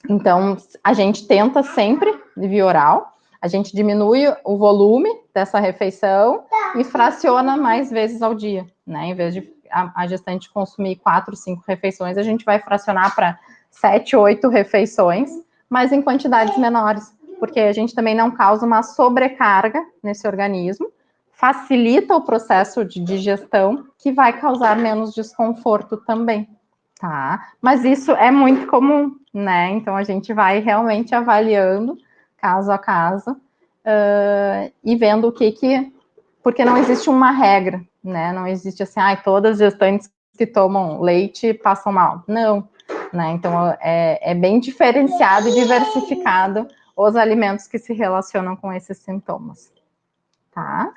Então, a gente tenta sempre, via oral, a gente diminui o volume dessa refeição e fraciona mais vezes ao dia, né? Em vez de a gestante consumir 4, 5 refeições, a gente vai fracionar para 7, 8 refeições, mas em quantidades menores, porque a gente também não causa uma sobrecarga nesse organismo, facilita o processo de digestão, que vai causar menos desconforto também, tá? Mas isso é muito comum, né? Então a gente vai realmente avaliando caso a caso e vendo o que... Porque não existe uma regra, né? Não existe assim, todas as gestantes que tomam leite passam mal. Não, né? Então é bem diferenciado e diversificado os alimentos que se relacionam com esses sintomas, tá?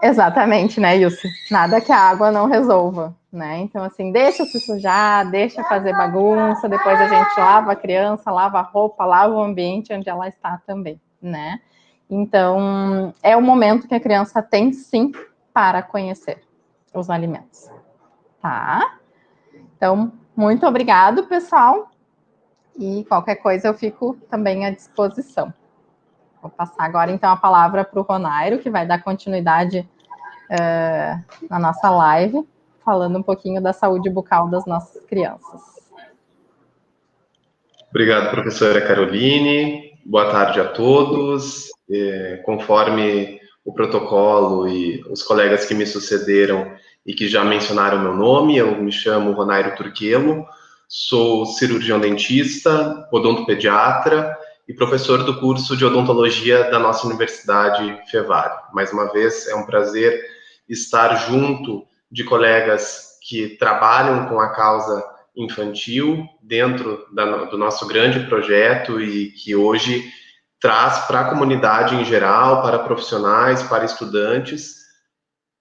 Exatamente, né, Yussi? Nada que a água não resolva, né? Então, assim, deixa se sujar, deixa fazer bagunça, depois a gente lava a criança, lava a roupa, lava o ambiente onde ela está também, né? Então, é o momento que a criança tem, sim, para conhecer os alimentos, tá? Então, muito obrigado, pessoal, e qualquer coisa eu fico também à disposição. Vou passar agora, então, a palavra para o Ronairo, que vai dar continuidade na nossa live, falando um pouquinho da saúde bucal das nossas crianças. Obrigado, professora Caroline. Boa tarde a todos. Conforme o protocolo e os colegas que me sucederam e que já mencionaram meu nome, eu me chamo Ronairo Turquelo, sou cirurgião dentista, odontopediatra e professor do curso de odontologia da nossa Universidade Fevari. Mais uma vez, é um prazer estar junto de colegas que trabalham com a causa infantil dentro do nosso grande projeto e que hoje traz para a comunidade em geral, para profissionais, para estudantes,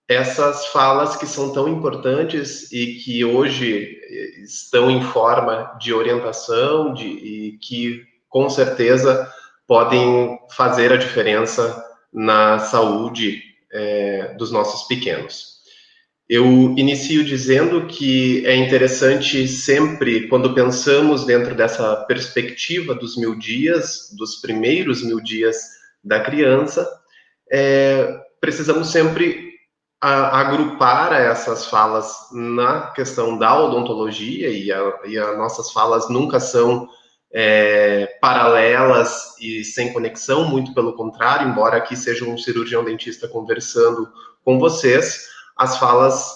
essas falas que são tão importantes e que hoje estão em forma de orientação e que, com certeza, podem fazer a diferença na saúde dos nossos pequenos. Eu inicio dizendo que é interessante sempre, quando pensamos dentro dessa perspectiva dos 1000 dias, dos primeiros 1000 dias da criança, precisamos sempre agrupar essas falas na questão da odontologia, e as nossas falas nunca são paralelas e sem conexão, muito pelo contrário, embora aqui seja um cirurgião dentista conversando com vocês, as falas,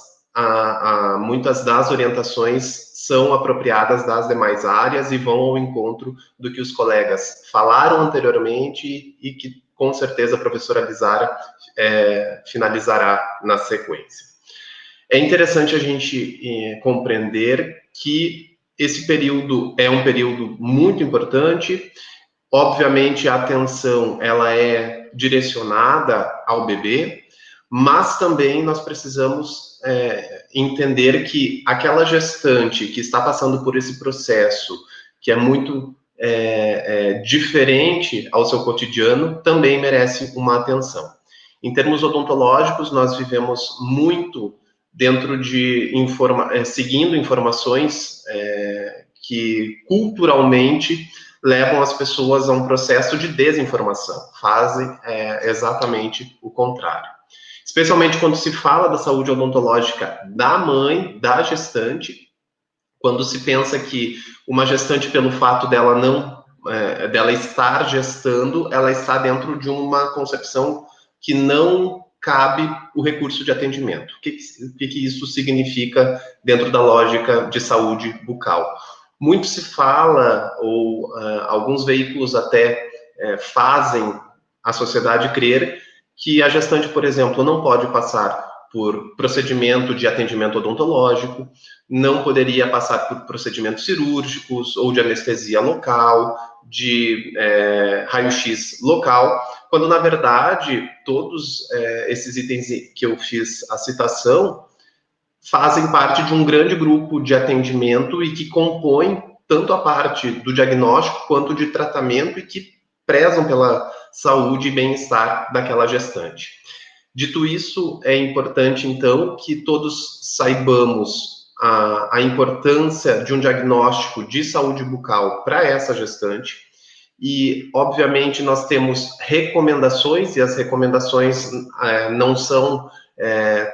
muitas das orientações são apropriadas das demais áreas e vão ao encontro do que os colegas falaram anteriormente e que, com certeza, a professora Lizara finalizará na sequência. É interessante a gente compreender que esse período é um período muito importante. Obviamente, a atenção ela é direcionada ao bebê, mas também nós precisamos entender que aquela gestante que está passando por esse processo, que é muito diferente ao seu cotidiano, também merece uma atenção. Em termos odontológicos, nós vivemos muito dentro de seguindo informações que culturalmente levam as pessoas a um processo de desinformação, fazem exatamente o contrário. Especialmente quando se fala da saúde odontológica da mãe, da gestante, quando se pensa que uma gestante, pelo fato dela dela estar gestando, ela está dentro de uma concepção que não cabe o recurso de atendimento. O que isso significa dentro da lógica de saúde bucal? Muito se fala, ou alguns veículos até fazem a sociedade crer que a gestante, por exemplo, não pode passar por procedimento de atendimento odontológico, não poderia passar por procedimentos cirúrgicos ou de anestesia local, de raio-x local, quando, na verdade, todos esses itens que eu fiz a citação fazem parte de um grande grupo de atendimento e que compõem tanto a parte do diagnóstico quanto de tratamento e que prezam pela saúde e bem-estar daquela gestante. Dito isso, é importante, então, que todos saibamos a importância de um diagnóstico de saúde bucal para essa gestante. E, obviamente, nós temos recomendações, e as recomendações não são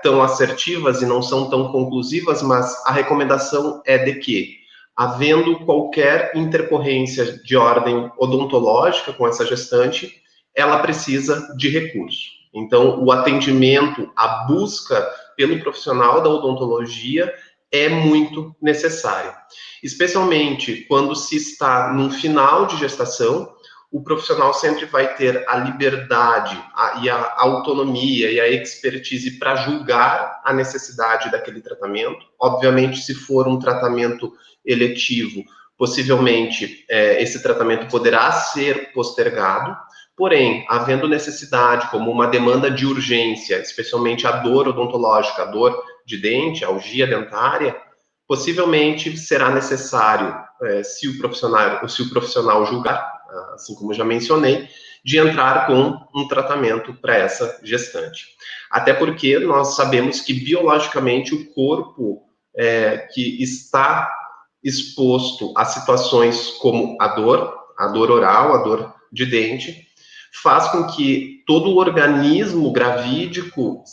tão assertivas e não são tão conclusivas, mas a recomendação é de que, havendo qualquer intercorrência de ordem odontológica com essa gestante, ela precisa de recurso. Então, o atendimento, a busca pelo profissional da odontologia é muito necessária. Especialmente quando se está no final de gestação, o profissional sempre vai ter a liberdade e a autonomia e a expertise para julgar a necessidade daquele tratamento. Obviamente, se for um tratamento eletivo, possivelmente esse tratamento poderá ser postergado. Porém, havendo necessidade, como uma demanda de urgência, especialmente a dor odontológica, a dor de dente, a algia dentária, possivelmente será necessário, se o profissional julgar, assim como já mencionei, de entrar com um tratamento para essa gestante. Até porque nós sabemos que biologicamente o corpo que está exposto a situações como a dor oral, a dor de dente, faz com que todo o organismo gravídico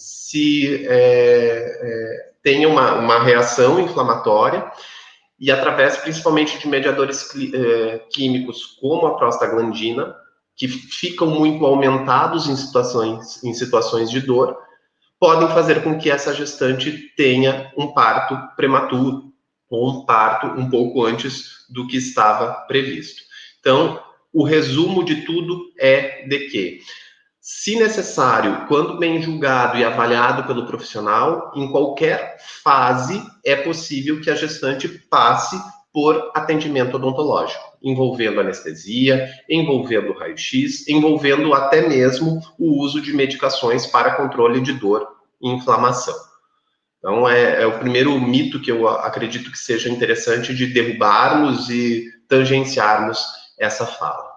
tenha uma reação inflamatória e através principalmente de mediadores químicos como a prostaglandina, que ficam muito aumentados em situações de dor, podem fazer com que essa gestante tenha um parto prematuro ou um parto um pouco antes do que estava previsto. Então, o resumo de tudo é de que, se necessário, quando bem julgado e avaliado pelo profissional, em qualquer fase é possível que a gestante passe por atendimento odontológico, envolvendo anestesia, envolvendo raio-x, envolvendo até mesmo o uso de medicações para controle de dor e inflamação. Então, é o primeiro mito que eu acredito que seja interessante de derrubarmos e tangenciarmos essa fala.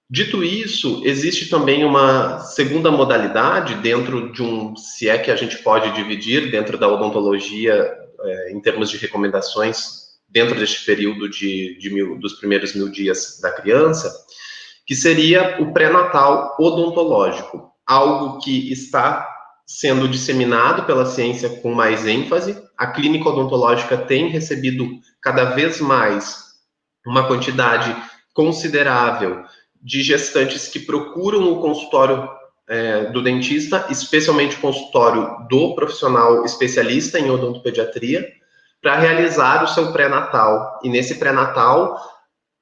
Dito isso, existe também uma segunda modalidade dentro de se é que a gente pode dividir dentro da odontologia em termos de recomendações dentro deste período dos primeiros 1000 dias da criança, que seria o pré-natal odontológico, algo que está sendo disseminado pela ciência com mais ênfase. A clínica odontológica tem recebido cada vez mais uma quantidade considerável de gestantes que procuram o consultório do dentista, especialmente o consultório do profissional especialista em odontopediatria, para realizar o seu pré-natal. E nesse pré-natal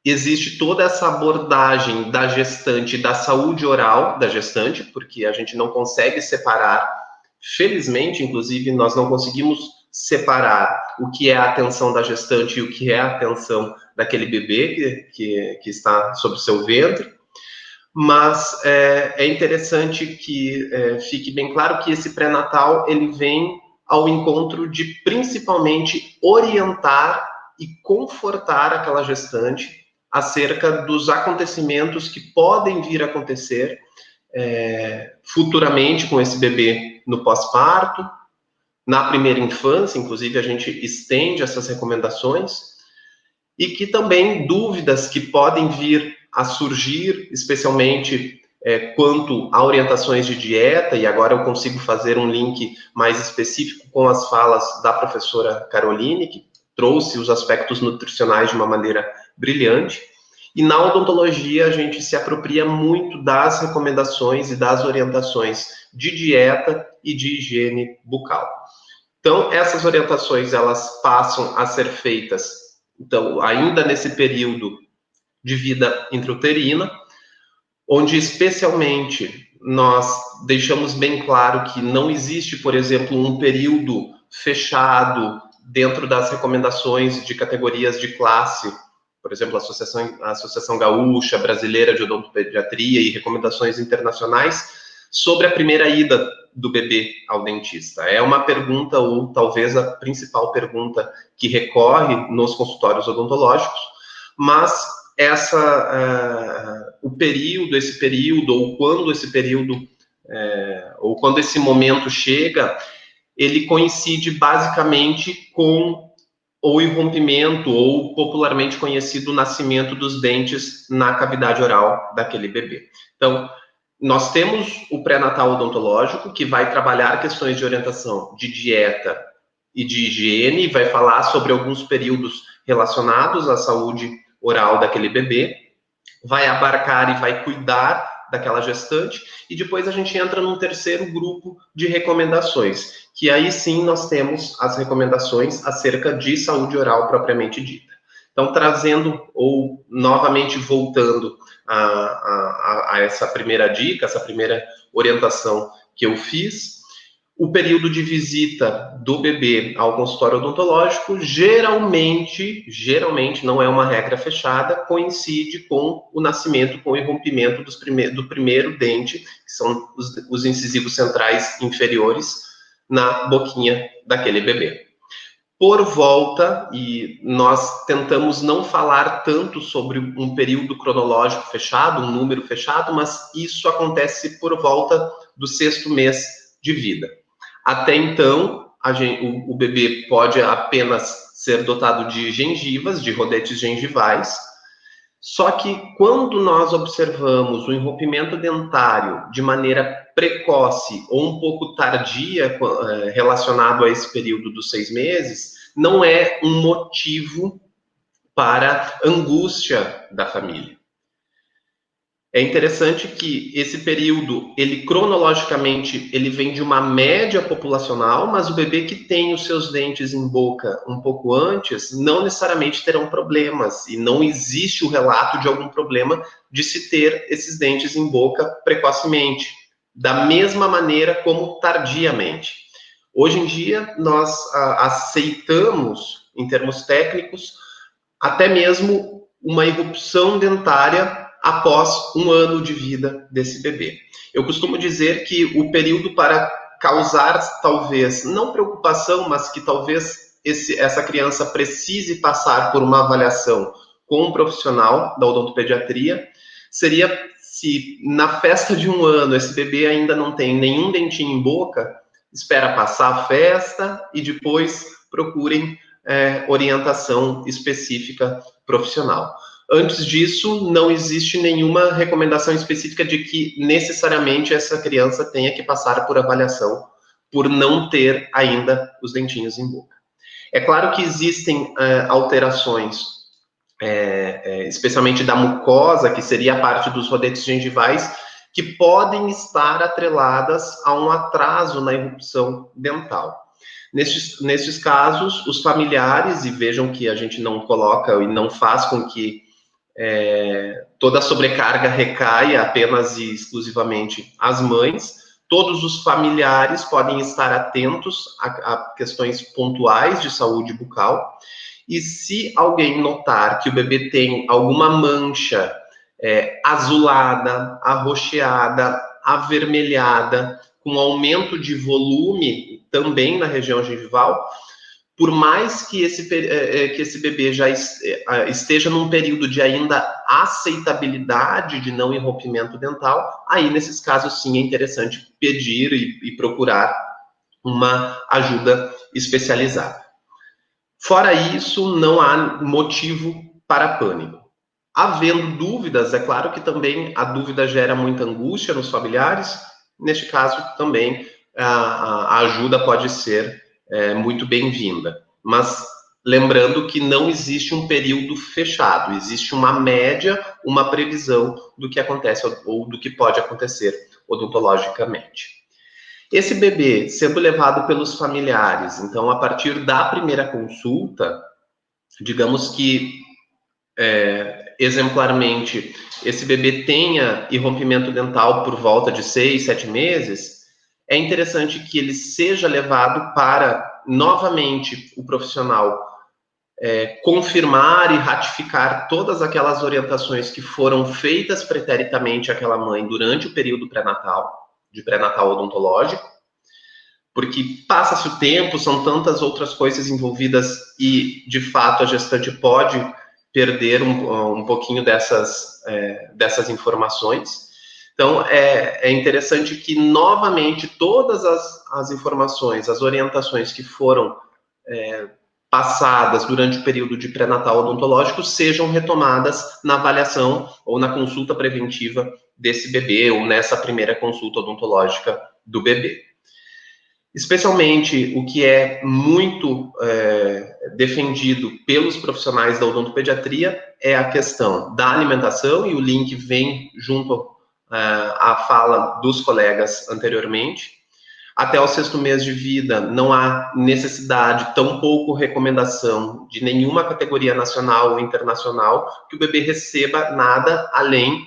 existe toda essa abordagem da gestante, da saúde oral da gestante, porque a gente não consegue separar, felizmente, inclusive, nós não conseguimos separar o que é a atenção da gestante e o que é a atenção daquele bebê que está sob o seu ventre, mas é interessante que fique bem claro que esse pré-natal ele vem ao encontro de principalmente orientar e confortar aquela gestante acerca dos acontecimentos que podem vir a acontecer futuramente com esse bebê no pós-parto, na primeira infância, inclusive a gente estende essas recomendações, e que também dúvidas que podem vir a surgir, especialmente quanto a orientações de dieta, e agora eu consigo fazer um link mais específico com as falas da professora Caroline, que trouxe os aspectos nutricionais de uma maneira brilhante, e na odontologia a gente se apropria muito das recomendações e das orientações de dieta e de higiene bucal. Então, essas orientações, elas passam a ser feitas, então, ainda nesse período de vida intrauterina, onde especialmente nós deixamos bem claro que não existe, por exemplo, um período fechado dentro das recomendações de categorias de classe, por exemplo, a Associação Gaúcha Brasileira de Odontopediatria e recomendações internacionais sobre a primeira ida do bebê ao dentista. É uma pergunta, ou talvez a principal pergunta que recorre nos consultórios odontológicos, mas esse período, ou quando esse período, ou quando esse momento chega, ele coincide basicamente com o irrompimento, ou popularmente conhecido, o nascimento dos dentes na cavidade oral daquele bebê. Então, nós temos o pré-natal odontológico, que vai trabalhar questões de orientação de dieta e de higiene, vai falar sobre alguns períodos relacionados à saúde oral daquele bebê, vai abarcar e vai cuidar daquela gestante, e depois a gente entra num terceiro grupo de recomendações, que aí sim nós temos as recomendações acerca de saúde oral propriamente dita. Então, trazendo, ou novamente voltando a essa primeira dica, essa primeira orientação que eu fiz, o período de visita do bebê ao consultório odontológico, geralmente, não é uma regra fechada, coincide com o nascimento, com o irrompimento do primeiro dente, que são os incisivos centrais inferiores, na boquinha daquele bebê. Por volta, e nós tentamos não falar tanto sobre um período cronológico fechado, um número fechado, mas isso acontece por volta do 6º mês de vida. Até então, o bebê pode apenas ser dotado de gengivas, de rodetes gengivais, só que quando nós observamos o irrompimento dentário de maneira precoce ou um pouco tardia relacionado a esse período dos 6 meses, não é um motivo para angústia da família. É interessante que esse período, ele cronologicamente, ele vem de uma média populacional, mas o bebê que tem os seus dentes em boca um pouco antes, não necessariamente terão problemas, e não existe o relato de algum problema de se ter esses dentes em boca precocemente, da mesma maneira como tardiamente. Hoje em dia, nós aceitamos, em termos técnicos, até mesmo uma irrupção dentária após 1 ano de vida desse bebê. Eu costumo dizer que o período para causar, talvez, não preocupação, mas que talvez essa criança precise passar por uma avaliação com um profissional da odontopediatria, seria se na festa de 1 ano esse bebê ainda não tem nenhum dentinho em boca, espera passar a festa e depois procurem orientação específica profissional. Antes disso, não existe nenhuma recomendação específica de que necessariamente essa criança tenha que passar por avaliação por não ter ainda os dentinhos em boca. É claro que existem alterações, especialmente da mucosa, que seria a parte dos rodetes gengivais, que podem estar atreladas a um atraso na irrupção dental. Nestes casos, os familiares, e vejam que a gente não coloca e não faz com que toda a sobrecarga recaia apenas e exclusivamente às mães, todos os familiares podem estar atentos a questões pontuais de saúde bucal, e se alguém notar que o bebê tem alguma mancha azulada, arroxeada, avermelhada, com aumento de volume também na região gengival, por mais que esse bebê já esteja num período de ainda aceitabilidade de não irrompimento dental, aí nesses casos sim é interessante pedir e procurar uma ajuda especializada. Fora isso, não há motivo para pânico. Havendo dúvidas, é claro que também a dúvida gera muita angústia nos familiares. Neste caso, também a ajuda pode ser muito bem-vinda. Mas lembrando que não existe um período fechado, existe uma média, uma previsão do que acontece ou do que pode acontecer odontologicamente. Esse bebê sendo levado pelos familiares, então, a partir da primeira consulta, digamos que exemplarmente, esse bebê tenha irrompimento dental por volta de 6, 7 meses, é interessante que ele seja levado para, novamente, o profissional confirmar e ratificar todas aquelas orientações que foram feitas preteritamente àquela mãe durante o período pré-natal, de pré-natal odontológico, porque passa-se o tempo, são tantas outras coisas envolvidas e, de fato, a gestante pode perder um pouquinho dessas informações. Então, é interessante que, novamente, todas as informações, as orientações que foram passadas durante o período de pré-natal odontológico sejam retomadas na avaliação ou na consulta preventiva desse bebê ou nessa primeira consulta odontológica do bebê. Especialmente o que é muito defendido pelos profissionais da odontopediatria é a questão da alimentação, e o link vem junto à fala dos colegas anteriormente. Até o 6º mês de vida, não há necessidade, tampouco recomendação de nenhuma categoria nacional ou internacional que o bebê receba nada além,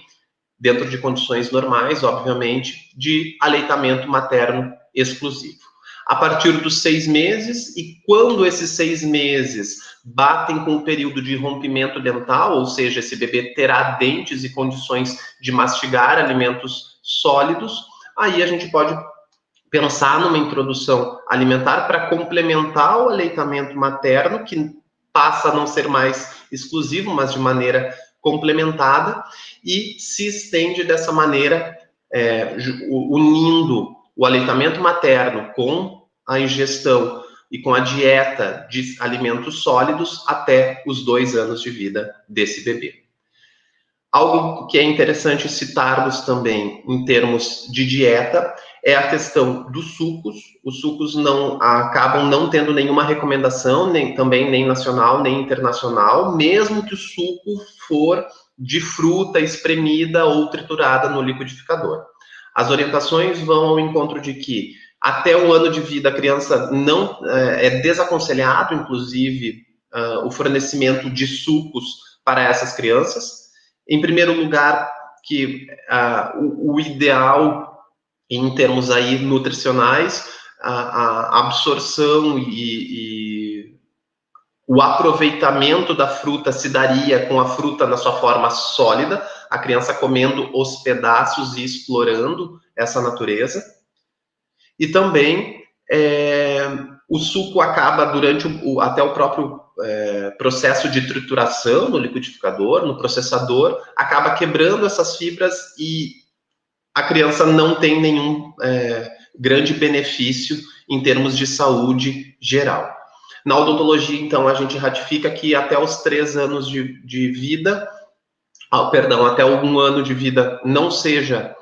dentro de condições normais, obviamente, de aleitamento materno exclusivo. A partir dos 6 meses, e quando esses 6 meses batem com o período de rompimento dental, ou seja, esse bebê terá dentes e condições de mastigar alimentos sólidos, aí a gente pode pensar numa introdução alimentar para complementar o aleitamento materno, que passa a não ser mais exclusivo, mas de maneira complementada, e se estende dessa maneira, unindo o aleitamento materno com a ingestão e com a dieta de alimentos sólidos até os 2 anos de vida desse bebê. Algo que é interessante citarmos também em termos de dieta é a questão dos sucos. Os sucos acabam não tendo nenhuma recomendação, nem nacional, nem internacional, mesmo que o suco for de fruta espremida ou triturada no liquidificador. As orientações vão ao encontro de que até 1 ano de vida a criança não é desaconselhado, inclusive, o fornecimento de sucos para essas crianças. Em primeiro lugar, que o ideal em termos aí nutricionais, a absorção e o aproveitamento da fruta se daria com a fruta na sua forma sólida, a criança comendo os pedaços e explorando essa natureza. E também o suco acaba durante até o próprio processo de trituração no liquidificador, no processador, acaba quebrando essas fibras e a criança não tem nenhum grande benefício em termos de saúde geral. Na odontologia, então, a gente ratifica que até os 3 anos de vida, até 1 ano de vida, não seja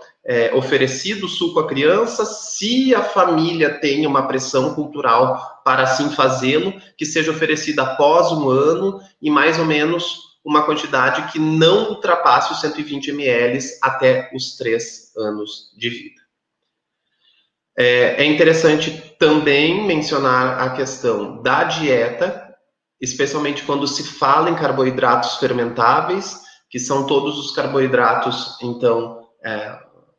oferecido suco à criança. Se a família tem uma pressão cultural para assim fazê-lo, que seja oferecida após 1 ano e mais ou menos uma quantidade que não ultrapasse os 120 ml até os 3 anos de vida. É interessante também mencionar a questão da dieta, especialmente quando se fala em carboidratos fermentáveis, que são todos os carboidratos, então,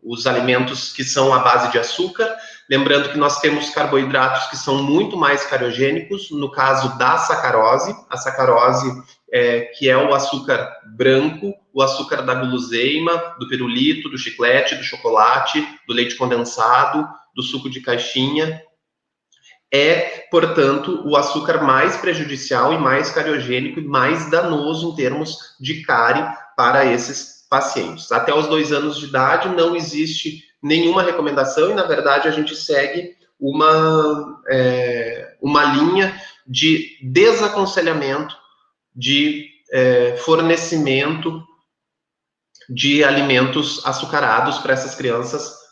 os alimentos que são à base de açúcar. Lembrando que nós temos carboidratos que são muito mais cariogênicos, no caso da sacarose. A sacarose, que é o açúcar branco, o açúcar da guloseima, do pirulito, do chiclete, do chocolate, do leite condensado, do suco de caixinha, portanto, o açúcar mais prejudicial e mais cariogênico e mais danoso em termos de cárie para esses pacientes. Até os 2 anos de idade não existe nenhuma recomendação e, na verdade, a gente segue uma linha de desaconselhamento de fornecimento de alimentos açucarados para essas crianças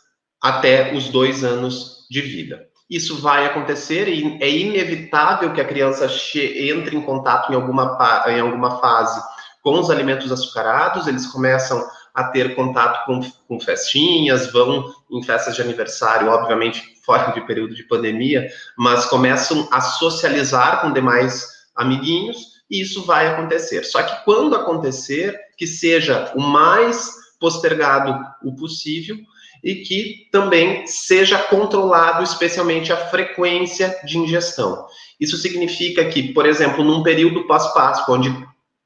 até os 2 anos de vida. Isso vai acontecer e é inevitável que a criança entre em contato em alguma fase com os alimentos açucarados. Eles começam a ter contato com festinhas, vão em festas de aniversário, obviamente fora de período de pandemia, mas começam a socializar com demais amiguinhos, e isso vai acontecer. Só que quando acontecer, que seja o mais postergado o possível e que também seja controlado especialmente a frequência de ingestão. Isso significa que, por exemplo, num período pós-Páscoa, onde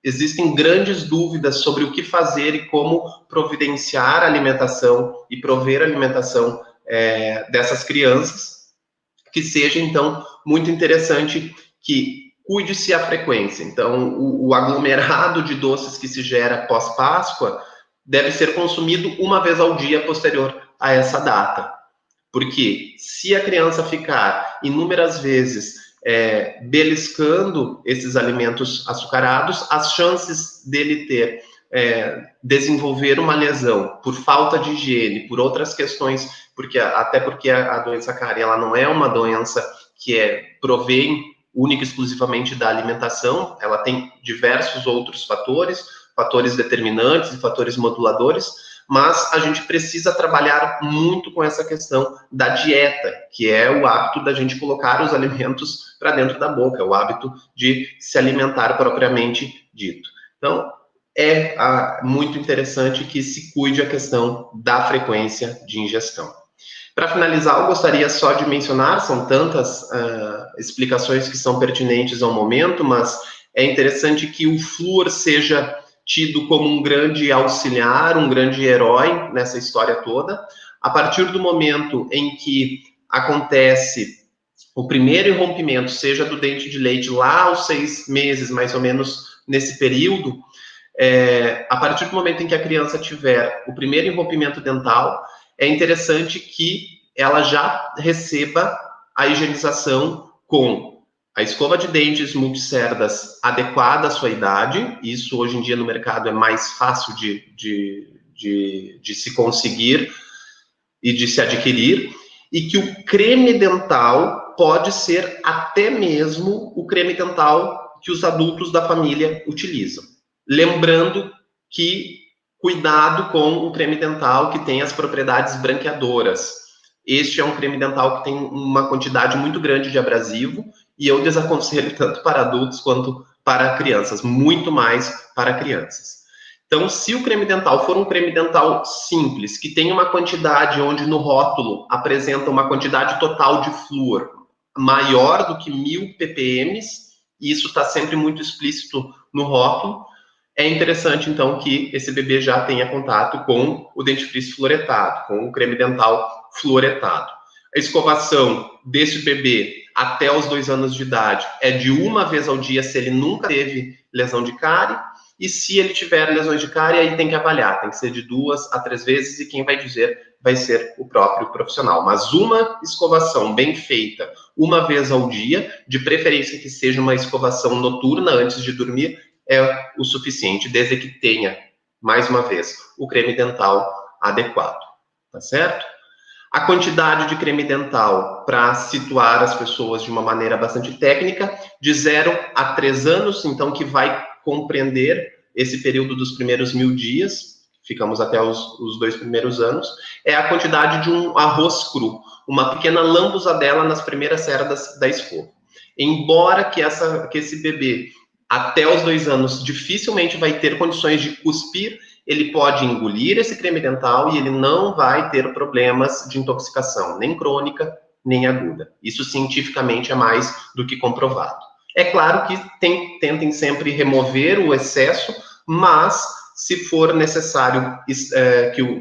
existem grandes dúvidas sobre o que fazer e como providenciar a alimentação e prover a alimentação dessas crianças, que seja, então, muito interessante que cuide-se a frequência. Então, o aglomerado de doces que se gera pós-Páscoa deve ser consumido uma vez ao dia posterior a essa data. Porque se a criança ficar inúmeras vezes beliscando esses alimentos açucarados, as chances dele ter desenvolver uma lesão por falta de higiene, por outras questões, até porque a doença cárie, ela não é uma doença que provém única e exclusivamente da alimentação, ela tem diversos outros fatores determinantes e fatores moduladores, mas a gente precisa trabalhar muito com essa questão da dieta, que é o hábito da gente colocar os alimentos para dentro da boca, o hábito de se alimentar propriamente dito. Então, é muito interessante que se cuide a questão da frequência de ingestão. Para finalizar, eu gostaria só de mencionar, são tantas explicações que são pertinentes ao momento, mas é interessante que o flúor seja tido como um grande auxiliar, um grande herói nessa história toda. A partir do momento em que acontece o primeiro irrompimento, seja do dente de leite lá aos 6 meses, mais ou menos nesse período, a partir do momento em que a criança tiver o primeiro irrompimento dental, é interessante que ela já receba a higienização com a escova de dentes multicerdas adequada à sua idade. Isso hoje em dia no mercado é mais fácil de se conseguir e de se adquirir, e que o creme dental pode ser até mesmo o creme dental que os adultos da família utilizam. Lembrando que cuidado com o creme dental que tem as propriedades branqueadoras. Este é um creme dental que tem uma quantidade muito grande de abrasivo e eu desaconselho tanto para adultos quanto para crianças, muito mais para crianças. Então, se o creme dental for um creme dental simples, que tem uma quantidade onde no rótulo apresenta uma quantidade total de flúor maior do que 1000 ppm, e isso está sempre muito explícito no rótulo, é interessante, então, que esse bebê já tenha contato com o dentifrício fluoretado, com o creme dental fluoretado. A escovação desse bebê até os 2 anos de idade é de 1 vez ao dia se ele nunca teve lesão de cárie, e se ele tiver lesões de cárie, aí tem que avaliar, tem que ser de 2 a 3 vezes, e quem vai dizer vai ser o próprio profissional. Mas uma escovação bem feita 1 vez ao dia, de preferência que seja uma escovação noturna antes de dormir, é o suficiente, desde que tenha, mais uma vez, o creme dental adequado, tá certo? A quantidade de creme dental, para situar as pessoas de uma maneira bastante técnica, de 0 a 3 anos, então que vai compreender esse período dos primeiros 1000 dias, ficamos até os 2 primeiros anos, é a quantidade de um arroz cru, uma pequena lambuzadela nas primeiras cerdas da escova. Embora que esse bebê até os 2 anos dificilmente vai ter condições de cuspir, ele pode engolir esse creme dental e ele não vai ter problemas de intoxicação, nem crônica, nem aguda. Isso cientificamente é mais do que comprovado. É claro que tentem sempre remover o excesso, mas se for necessário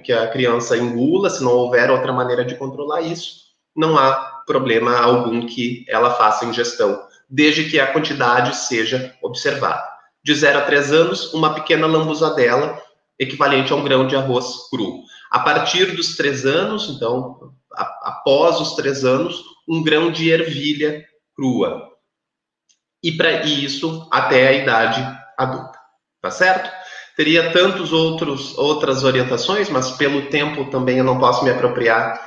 que a criança engula, se não houver outra maneira de controlar isso, não há problema algum que ela faça ingestão, desde que a quantidade seja observada. De 0 a 3 anos, uma pequena lambuzadela, equivalente a 1 grão de arroz cru. A partir dos 3 anos, então, após os 3 anos, 1 grão de ervilha crua. E isso até a idade adulta, tá certo? Teria outras orientações, mas pelo tempo também eu não posso me apropriar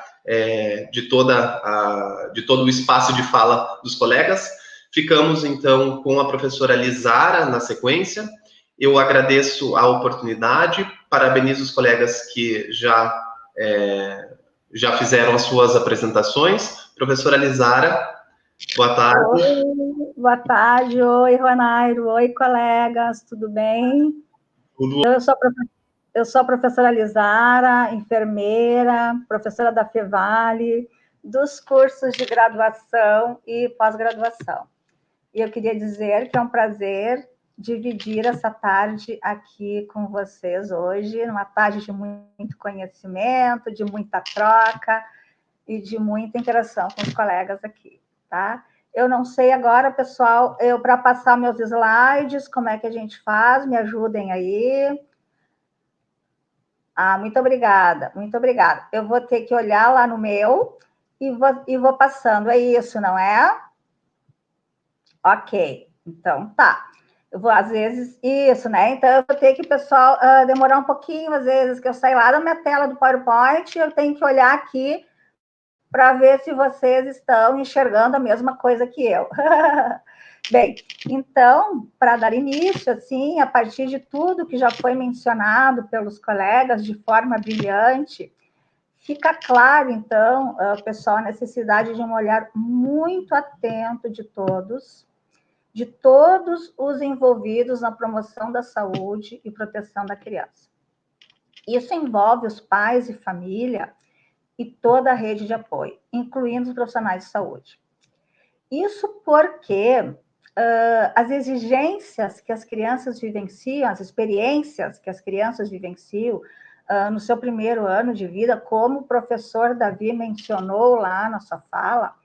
de todo o espaço de fala dos colegas. Ficamos, então, com a professora Lizara na sequência. Eu agradeço a oportunidade, parabenizo os colegas que já fizeram as suas apresentações. Professora Lizara, boa tarde. Oi, boa tarde. Oi, Ronairo. Oi, colegas, tudo bem? Eu sou a professora Lisara, enfermeira, professora da Fevale, dos cursos de graduação e pós-graduação. E eu queria dizer que é um prazer dividir essa tarde aqui com vocês hoje, numa tarde de muito conhecimento, de muita troca e de muita interação com os colegas aqui, tá? Eu não sei agora, pessoal, para passar meus slides, como é que a gente faz, me ajudem aí. Muito obrigada, muito obrigada. Eu vou ter que olhar lá no meu e vou passando, é isso, não é? Ok, então tá. Eu vou, às vezes, isso, né? Então, eu vou ter que, pessoal, demorar um pouquinho, às vezes, que eu saio lá da minha tela do PowerPoint, eu tenho que olhar aqui para ver se vocês estão enxergando a mesma coisa que eu. Bem, então, para dar início, assim, a partir de tudo que já foi mencionado pelos colegas de forma brilhante, fica claro, então, pessoal, a necessidade de um olhar muito atento de todos os envolvidos na promoção da saúde e proteção da criança. Isso envolve os pais e família e toda a rede de apoio, incluindo os profissionais de saúde. Isso porque as exigências que as crianças vivenciam, as experiências que as crianças vivenciam no seu primeiro ano de vida, como o professor Davi mencionou lá na sua fala,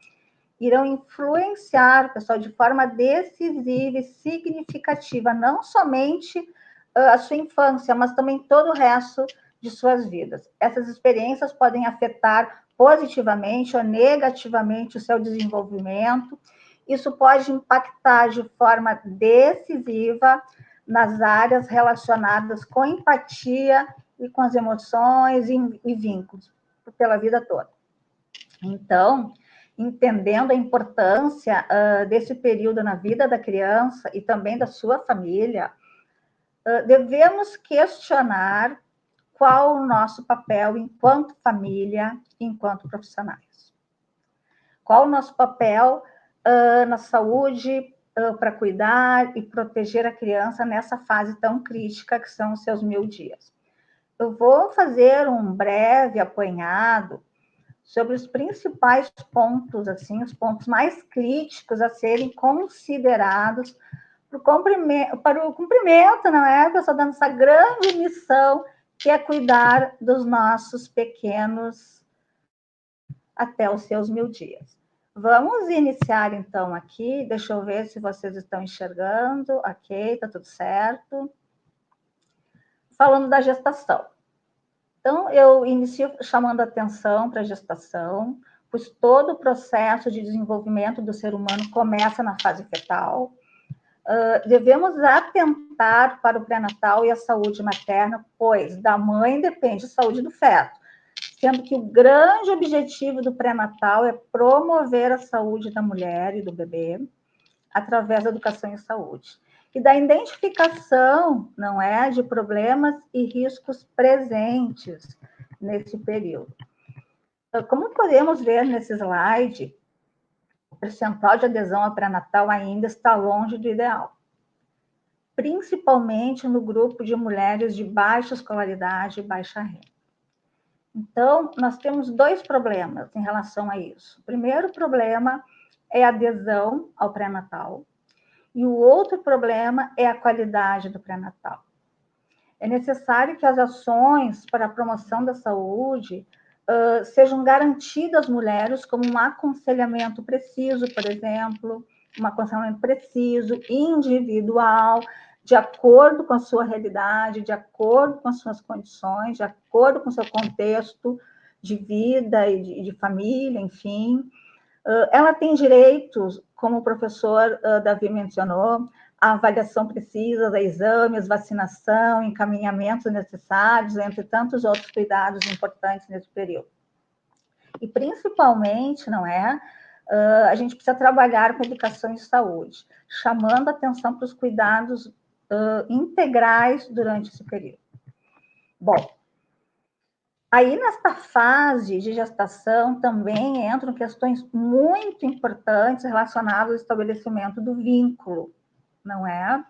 irão influenciar, pessoal, de forma decisiva e significativa, não somente a sua infância, mas também todo o resto de suas vidas. Essas experiências podem afetar positivamente ou negativamente o seu desenvolvimento. Isso pode impactar de forma decisiva nas áreas relacionadas com empatia e com as emoções e vínculos pela vida toda. Então, entendendo a importância desse período na vida da criança e também da sua família, devemos questionar qual o nosso papel enquanto família, enquanto profissionais. Qual o nosso papel na saúde para cuidar e proteger a criança nessa fase tão crítica que são os seus 1000 dias. Eu vou fazer um breve apanhado sobre os principais pontos, assim, os pontos mais críticos a serem considerados para o cumprimento, não é, pessoal, da nossa grande missão, que é cuidar dos nossos pequenos até os seus 1000 dias. Vamos iniciar, então, aqui, deixa eu ver se vocês estão enxergando, ok, tá tudo certo. Falando da gestação. Então, eu inicio chamando a atenção para a gestação, pois todo o processo de desenvolvimento do ser humano começa na fase fetal. Devemos atentar para o pré-natal e a saúde materna, pois da mãe depende a saúde do feto, sendo que o grande objetivo do pré-natal é promover a saúde da mulher e do bebê através da educação em saúde e da identificação, não é, de problemas e riscos presentes nesse período. Como podemos ver nesse slide, o percentual de adesão ao pré-natal ainda está longe do ideal, principalmente no grupo de mulheres de baixa escolaridade e baixa renda. Então, nós temos 2 problemas em relação a isso. O primeiro problema é a adesão ao pré-natal, e o outro problema é a qualidade do pré-natal. É necessário que as ações para a promoção da saúde sejam garantidas às mulheres, como um aconselhamento preciso, por exemplo, um aconselhamento preciso, individual, de acordo com a sua realidade, de acordo com as suas condições, de acordo com o seu contexto de vida e de família, enfim. Ela tem direitos, como o professor Davi mencionou, a avaliação precisa, exames, vacinação, encaminhamentos necessários, entre tantos outros cuidados importantes nesse período. E, principalmente, não é? A gente precisa trabalhar com educação e saúde, chamando atenção para os cuidados integrais durante esse período. Bom, aí, nesta fase de gestação, também entram questões muito importantes relacionadas ao estabelecimento do vínculo, não é?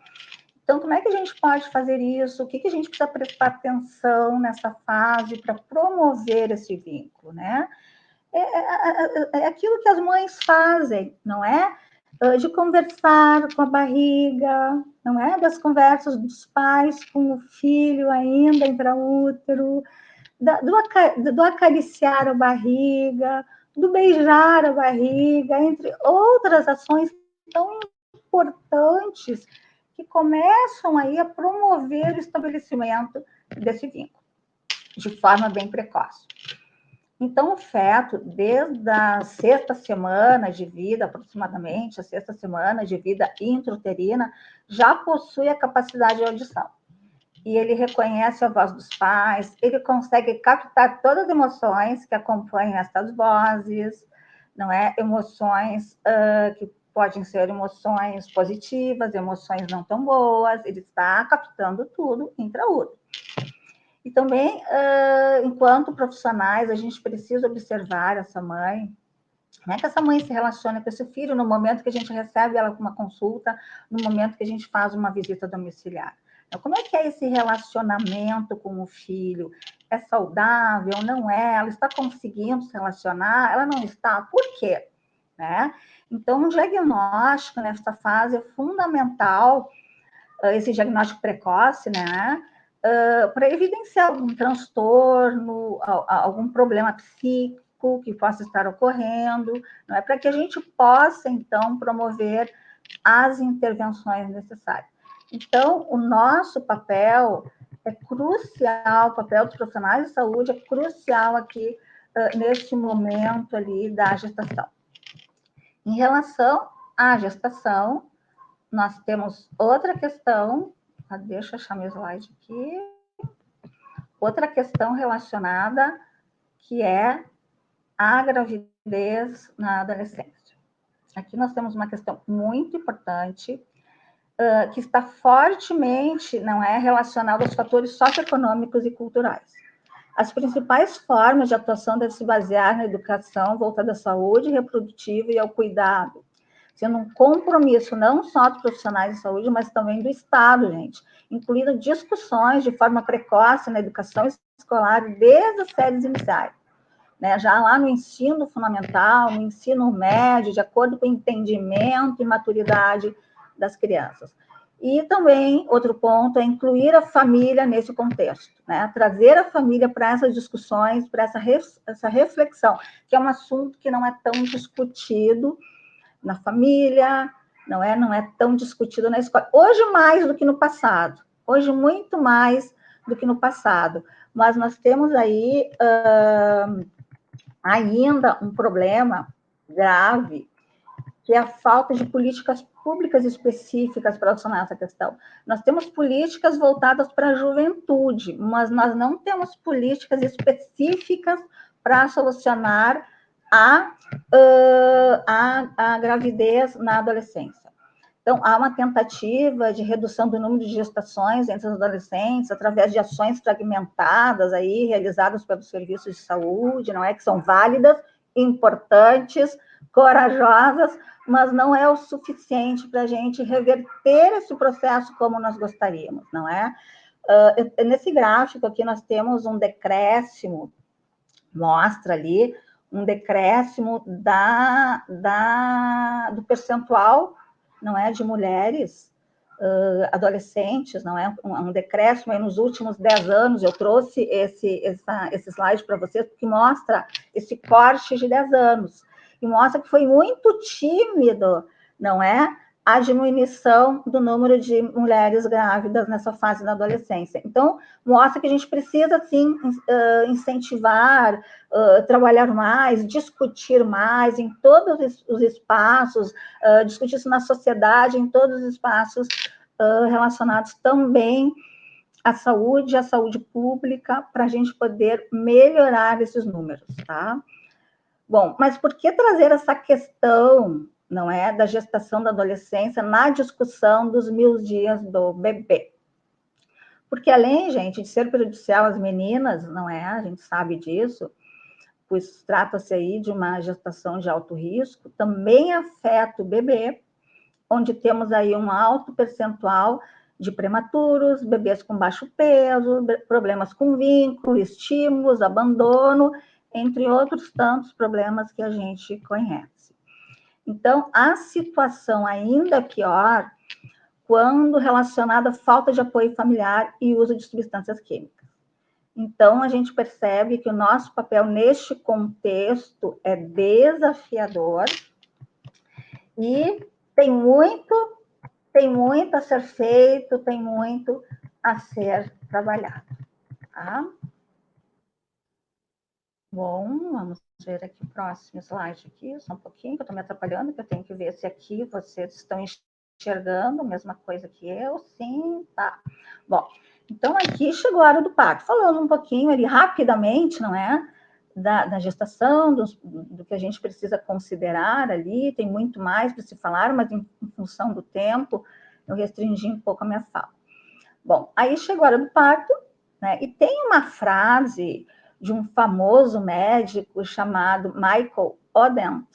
Então, como é que a gente pode fazer isso? O que a gente precisa prestar atenção nessa fase para promover esse vínculo, né? É aquilo que as mães fazem, não é? De conversar com a barriga, não é? Das conversas dos pais com o filho ainda intraútero, do acariciar a barriga, do beijar a barriga, entre outras ações tão importantes que começam aí a promover o estabelecimento desse vínculo, de forma bem precoce. Então, o feto, desde a 6ª semana de vida, aproximadamente, a 6ª semana de vida intrauterina, já possui a capacidade de audição. E ele reconhece a voz dos pais, ele consegue captar todas as emoções que acompanham essas vozes, não é? Emoções que podem ser emoções positivas, emoções não tão boas, ele está captando tudo intraútero. E também, enquanto profissionais, a gente precisa observar essa mãe, como é que essa mãe se relaciona com esse filho no momento que a gente recebe ela com uma consulta, no momento que a gente faz uma visita domiciliar. Então, como é que é esse relacionamento com o filho? É saudável? Não é? Ela está conseguindo se relacionar? Ela não está? Por quê? Né? Então, um diagnóstico nessa fase é fundamental, esse diagnóstico precoce, né? Para evidenciar algum transtorno, algum problema psíquico que possa estar ocorrendo, não é? Para que a gente possa, então, promover as intervenções necessárias. Então, o nosso papel é crucial, o papel dos profissionais de saúde é crucial aqui nesse momento ali da gestação. Em relação à gestação, nós temos outra questão, deixa eu achar meu slide aqui, outra questão relacionada, que é a gravidez na adolescência. Aqui nós temos uma questão muito importante, que está fortemente, não é, relacionada aos fatores socioeconômicos e culturais. As principais formas de atuação devem se basear na educação voltada à saúde reprodutiva e ao cuidado, sendo um compromisso não só dos profissionais de saúde, mas também do Estado, gente, incluindo discussões de forma precoce na educação escolar desde as séries iniciais, né? Já lá no ensino fundamental, no ensino médio, de acordo com o entendimento e maturidade das crianças. E também, outro ponto, é incluir a família nesse contexto, né? Trazer a família para essas discussões, para essa reflexão, que é um assunto que não é tão discutido na família, não é tão discutido na escola. Hoje mais do que no passado, hoje muito mais do que no passado, mas nós temos aí ainda um problema grave, que é a falta de políticas públicas específicas para solucionar essa questão. Nós temos políticas voltadas para a juventude, mas nós não temos políticas específicas para solucionar a gravidez na adolescência. Então, há uma tentativa de redução do número de gestações entre os adolescentes através de ações fragmentadas aí, realizadas pelos serviços de saúde, não é? Que são válidas, importantes, corajosas, mas não é o suficiente para a gente reverter esse processo como nós gostaríamos, não é? Nesse gráfico aqui nós temos um decréscimo, mostra ali um decréscimo do percentual, não é, de mulheres adolescentes, não é, um decréscimo aí nos últimos 10 anos. Eu trouxe esse slide para vocês, porque mostra esse corte de 10 anos, e mostra que foi muito tímido, não é, a diminuição do número de mulheres grávidas nessa fase da adolescência. Então, mostra que a gente precisa, sim, incentivar, trabalhar mais, discutir mais em todos os espaços, discutir isso na sociedade, em todos os espaços relacionados também à saúde pública, para a gente poder melhorar esses números, tá? Bom, mas por que trazer essa questão, não é, da gestação da adolescência na discussão dos 1000 dias do bebê? Porque além, gente, de ser prejudicial às meninas, não é, a gente sabe disso, pois trata-se aí de uma gestação de alto risco, também afeta o bebê, onde temos aí um alto percentual de prematuros, bebês com baixo peso, problemas com vínculo, estímulos, abandono, entre outros tantos problemas que a gente conhece. Então, a situação ainda é pior quando relacionada à falta de apoio familiar e uso de substâncias químicas. Então, a gente percebe que o nosso papel neste contexto é desafiador e tem muito a ser feito, tem muito a ser trabalhado. Tá? Bom, vamos ver aqui o próximo slide aqui, só um pouquinho, que eu estou me atrapalhando, que eu tenho que ver se aqui vocês estão enxergando a mesma coisa que eu, sim, tá. Bom, então aqui chegou a hora do parto, falando um pouquinho ali rapidamente, não é? Da gestação, do que a gente precisa considerar ali, tem muito mais para se falar, mas em função do tempo, eu restringi um pouco a minha fala. Bom, aí chegou a hora do parto, né? E tem uma frase de um famoso médico chamado Michael Odent,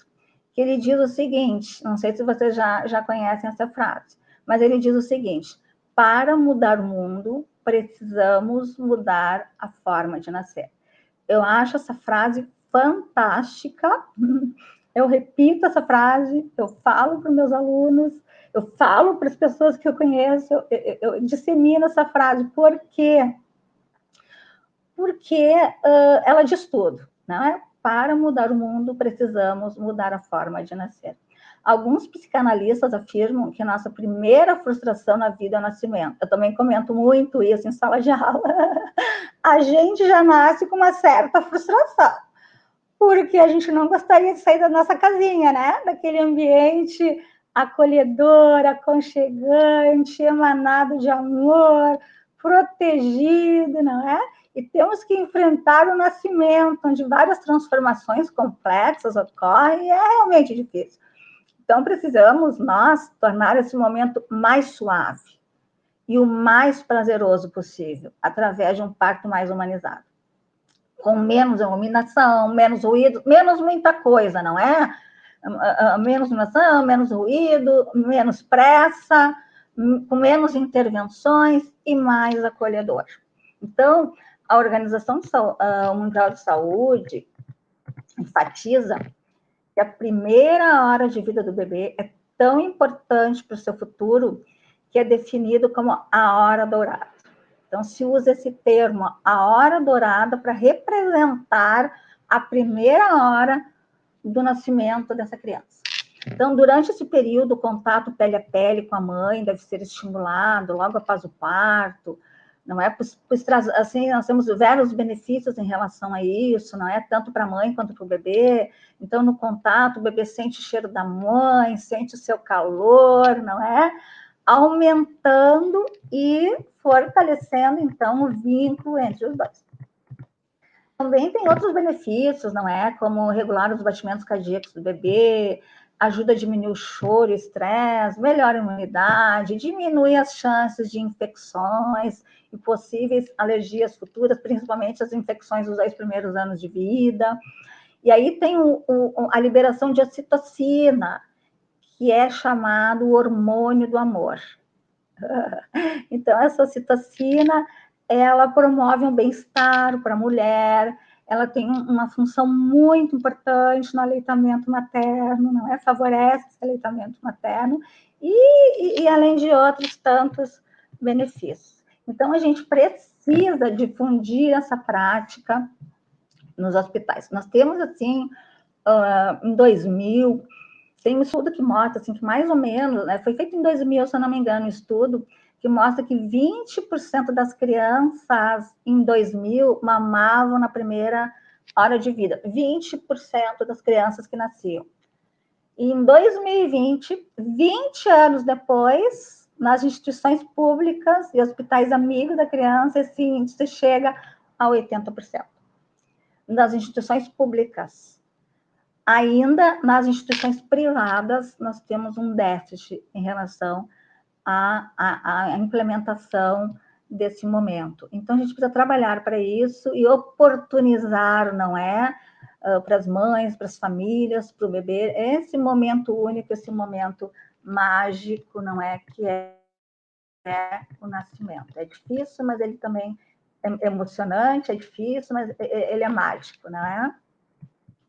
que ele diz o seguinte, não sei se vocês já conhecem essa frase, mas ele diz o seguinte: para mudar o mundo, precisamos mudar a forma de nascer. Eu acho essa frase fantástica, eu repito essa frase, eu falo para os meus alunos, eu falo para as pessoas que eu conheço, eu dissemino essa frase, por quê? Porque ela diz tudo, não é? Para mudar o mundo, precisamos mudar a forma de nascer. Alguns psicanalistas afirmam que nossa primeira frustração na vida é o nascimento. Eu também comento muito isso em sala de aula. A gente já nasce com uma certa frustração, porque a gente não gostaria de sair da nossa casinha, né? Daquele ambiente acolhedor, aconchegante, emanado de amor, protegido, não é? E temos que enfrentar o nascimento, onde várias transformações complexas ocorrem, e é realmente difícil. Então, precisamos, nós, tornar esse momento mais suave e o mais prazeroso possível, através de um parto mais humanizado. Com menos iluminação, menos ruído, menos muita coisa, não é? Menos iluminação, menos ruído, menos pressa, com menos intervenções e mais acolhedor. Então, a Organização Mundial de Saúde enfatiza que a primeira hora de vida do bebê é tão importante para o seu futuro que é definido como a hora dourada. Então, se usa esse termo, a hora dourada, para representar a primeira hora do nascimento dessa criança. Então, durante esse período, o contato pele a pele com a mãe deve ser estimulado logo após o parto, não é? Assim, nós temos vários benefícios em relação a isso, não é? Tanto para a mãe quanto para o bebê. Então, no contato, o bebê sente o cheiro da mãe, sente o seu calor, não é? Aumentando e fortalecendo, então, o vínculo entre os dois. Também tem outros benefícios, não é? Como regular os batimentos cardíacos do bebê, ajuda a diminuir o choro, o estresse, melhora a imunidade, diminui as chances de infecções e possíveis alergias futuras, principalmente as infecções dos 10 primeiros anos de vida. E aí tem a liberação de ocitocina, que é chamado o hormônio do amor. Então, essa ocitocina, ela promove um bem-estar para a mulher, ela tem uma função muito importante no aleitamento materno, não é? Favorece esse aleitamento materno e além de outros tantos benefícios. Então, a gente precisa difundir essa prática nos hospitais. Nós temos, assim, em 2000, tem um estudo que mostra, assim, que mais ou menos, né, foi feito em 2000, se eu não me engano, um estudo que mostra que 20% das crianças em 2000 mamavam na primeira hora de vida. 20% das crianças que nasciam. E em 2020, 20 anos depois, nas instituições públicas e hospitais amigos da criança, esse índice chega a 80%. Nas instituições públicas. Ainda nas instituições privadas, nós temos um déficit em relação à implementação desse momento. Então, a gente precisa trabalhar para isso e oportunizar, não é? Para as mães, para as famílias, para o bebê, esse momento único, esse momento mágico, não é? Que é é o nascimento. É difícil, mas ele também é emocionante, é difícil, mas ele é mágico, não é?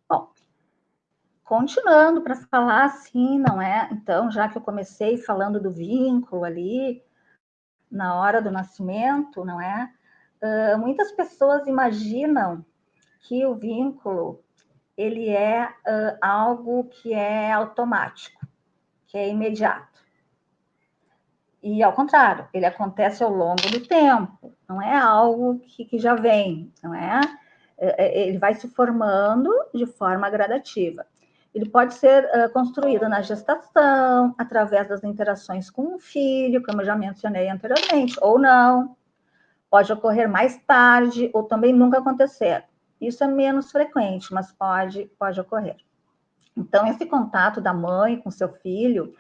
Bom, continuando para falar assim, não é? Então, já que eu comecei falando do vínculo ali, na hora do nascimento, não é? Muitas pessoas imaginam que o vínculo ele é algo que é automático, que é imediato. E, ao contrário, ele acontece ao longo do tempo, não é algo que já vem, não é? Ele vai se formando de forma gradativa. Ele pode ser construído na gestação, através das interações com o filho, como eu já mencionei anteriormente, ou não. Pode ocorrer mais tarde, ou também nunca acontecer. Isso é menos frequente, mas pode ocorrer. Então, esse contato da mãe com seu filho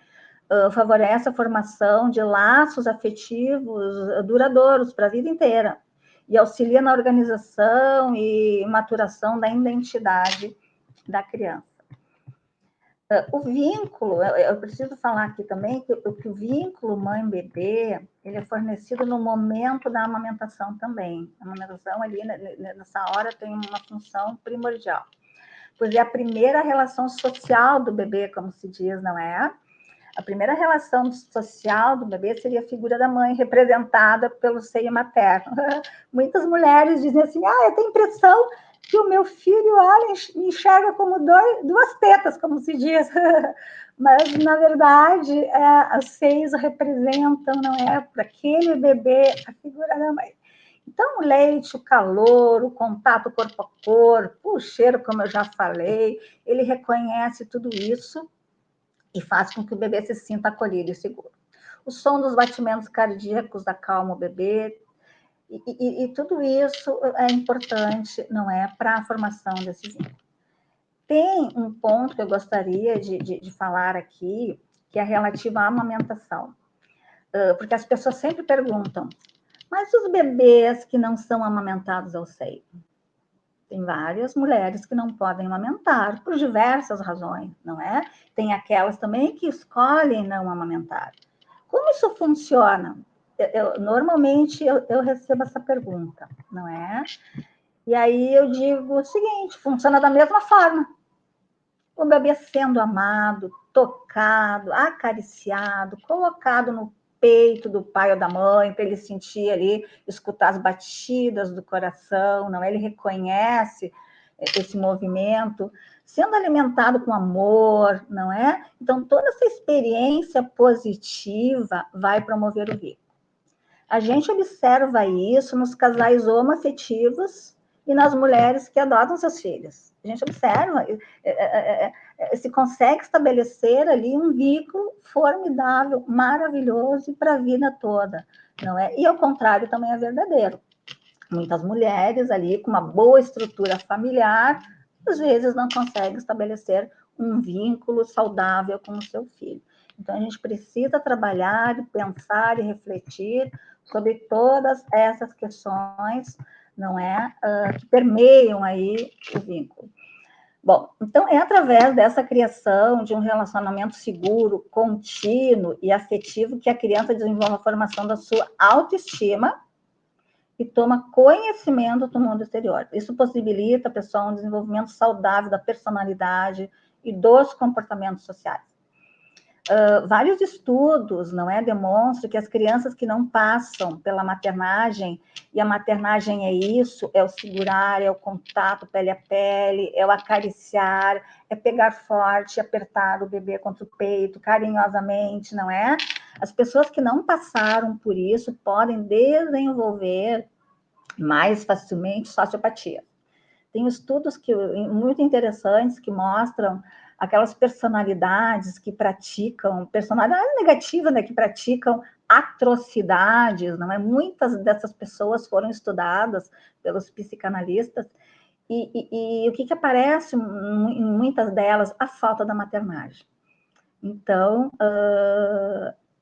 favorece a formação de laços afetivos duradouros para a vida inteira e auxilia na organização e maturação da identidade da criança. O vínculo, eu preciso falar aqui também que o vínculo mãe-bebê, ele é fornecido no momento da amamentação também. A amamentação ali, nessa hora, tem uma função primordial, pois é a primeira relação social do bebê, como se diz, não é? A primeira relação social do bebê seria a figura da mãe, representada pelo seio materno. Muitas mulheres dizem assim, eu tenho a impressão que o meu filho me enxerga como duas tetas, como se diz. Mas, na verdade, os seios representam, não é, para aquele bebê, a figura da mãe. Então, o leite, o calor, o contato corpo a corpo, o cheiro, como eu já falei, ele reconhece tudo isso e faz com que o bebê se sinta acolhido e seguro. O som dos batimentos cardíacos acalma o bebê, e tudo isso é importante, não é, para a formação desse vínculo. Tem um ponto que eu gostaria de falar aqui, que é relativo à amamentação. Porque as pessoas sempre perguntam, mas os bebês que não são amamentados ao seio? Tem várias mulheres que não podem amamentar, por diversas razões, não é? Tem aquelas também que escolhem não amamentar. Como isso funciona? Normalmente eu recebo essa pergunta, não é? E aí eu digo o seguinte, funciona da mesma forma. O bebê sendo amado, tocado, acariciado, colocado no peito do pai ou da mãe, para ele sentir ali, escutar as batidas do coração, não é? Ele reconhece esse movimento, sendo alimentado com amor, não é? Então, toda essa experiência positiva vai promover o vínculo. A gente observa isso nos casais homoafetivos e nas mulheres que adotam seus filhos. A gente observa, se consegue estabelecer ali um vínculo formidável, maravilhoso para a vida toda, não é? E ao contrário também é verdadeiro. Muitas mulheres ali com uma boa estrutura familiar, às vezes não conseguem estabelecer um vínculo saudável com o seu filho. Então, a gente precisa trabalhar, pensar e refletir sobre todas essas questões, não é, que permeiam aí o vínculo. Bom, então é através dessa criação de um relacionamento seguro, contínuo e afetivo que a criança desenvolve a formação da sua autoestima e toma conhecimento do mundo exterior. Isso possibilita, pessoal, um desenvolvimento saudável da personalidade e dos comportamentos sociais. Vários estudos, não é, demonstram que as crianças que não passam pela maternagem, e a maternagem é isso, é o segurar, é o contato pele a pele, é o acariciar, é pegar forte, apertar o bebê contra o peito, carinhosamente, não é? As pessoas que não passaram por isso podem desenvolver mais facilmente sociopatia. Tem estudos muito interessantes que mostram aquelas personalidades que praticam, personalidade negativa, né, que praticam atrocidades, não é? Muitas dessas pessoas foram estudadas pelos psicanalistas, e o que aparece em muitas delas? A falta da maternagem. Então,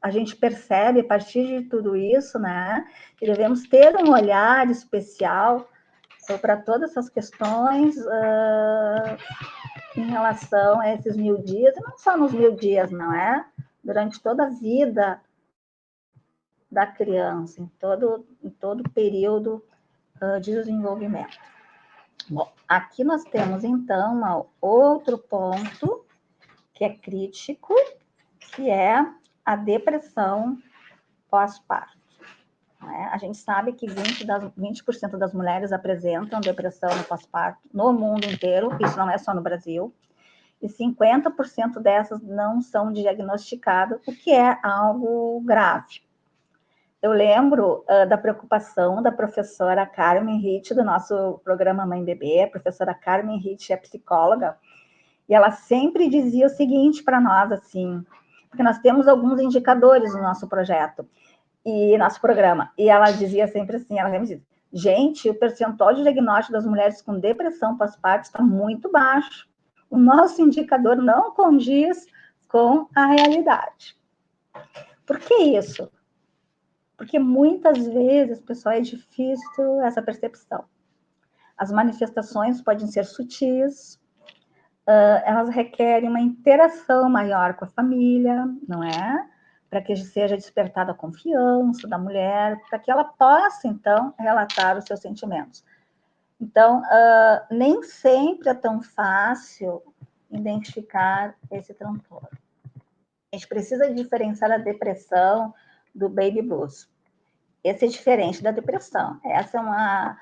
a gente percebe, a partir de tudo isso, né, que devemos ter um olhar especial para todas essas questões em relação a esses 1000 dias, e não só nos 1000 dias, não é? Durante toda a vida da criança, em todo o período de desenvolvimento. Bom, aqui nós temos, então, outro ponto que é crítico, que é a depressão pós-parto. A gente sabe que 20% das mulheres apresentam depressão no pós-parto, no mundo inteiro, isso não é só no Brasil, e 50% dessas não são diagnosticadas, o que é algo grave. Eu lembro da preocupação da professora Carmen Hitch, do nosso programa Mãe Bebê. A professora Carmen Hitch é psicóloga, e ela sempre dizia o seguinte para nós, assim, porque nós temos alguns indicadores no nosso projeto, e nosso programa, e ela dizia sempre assim, ela sempre dizia, gente, o percentual de diagnóstico das mulheres com depressão pós-parto está muito baixo. O nosso indicador não condiz com a realidade. Por que isso? Porque muitas vezes, pessoal, é difícil essa percepção. As manifestações podem ser sutis, elas requerem uma interação maior com a família, não é? Para que seja despertada a confiança da mulher, para que ela possa, então, relatar os seus sentimentos. Então, nem sempre é tão fácil identificar esse transtorno. A gente precisa diferenciar a depressão do baby blues. Esse é diferente da depressão. Essa é uma,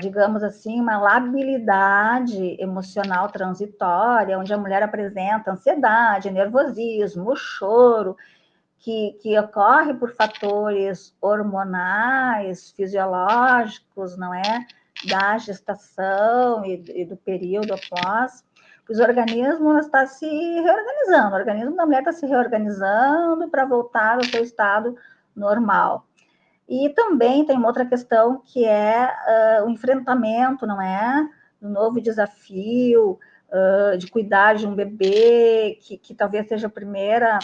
digamos assim, uma labilidade emocional transitória, onde a mulher apresenta ansiedade, nervosismo, choro, que ocorre por fatores hormonais, fisiológicos, não é? Da gestação e do período após. Os organismos estão se reorganizando, o organismo da mulher está se reorganizando para voltar ao seu estado normal. E também tem uma outra questão que é o enfrentamento, não é? Um novo desafio de cuidar de um bebê, que talvez seja a primeira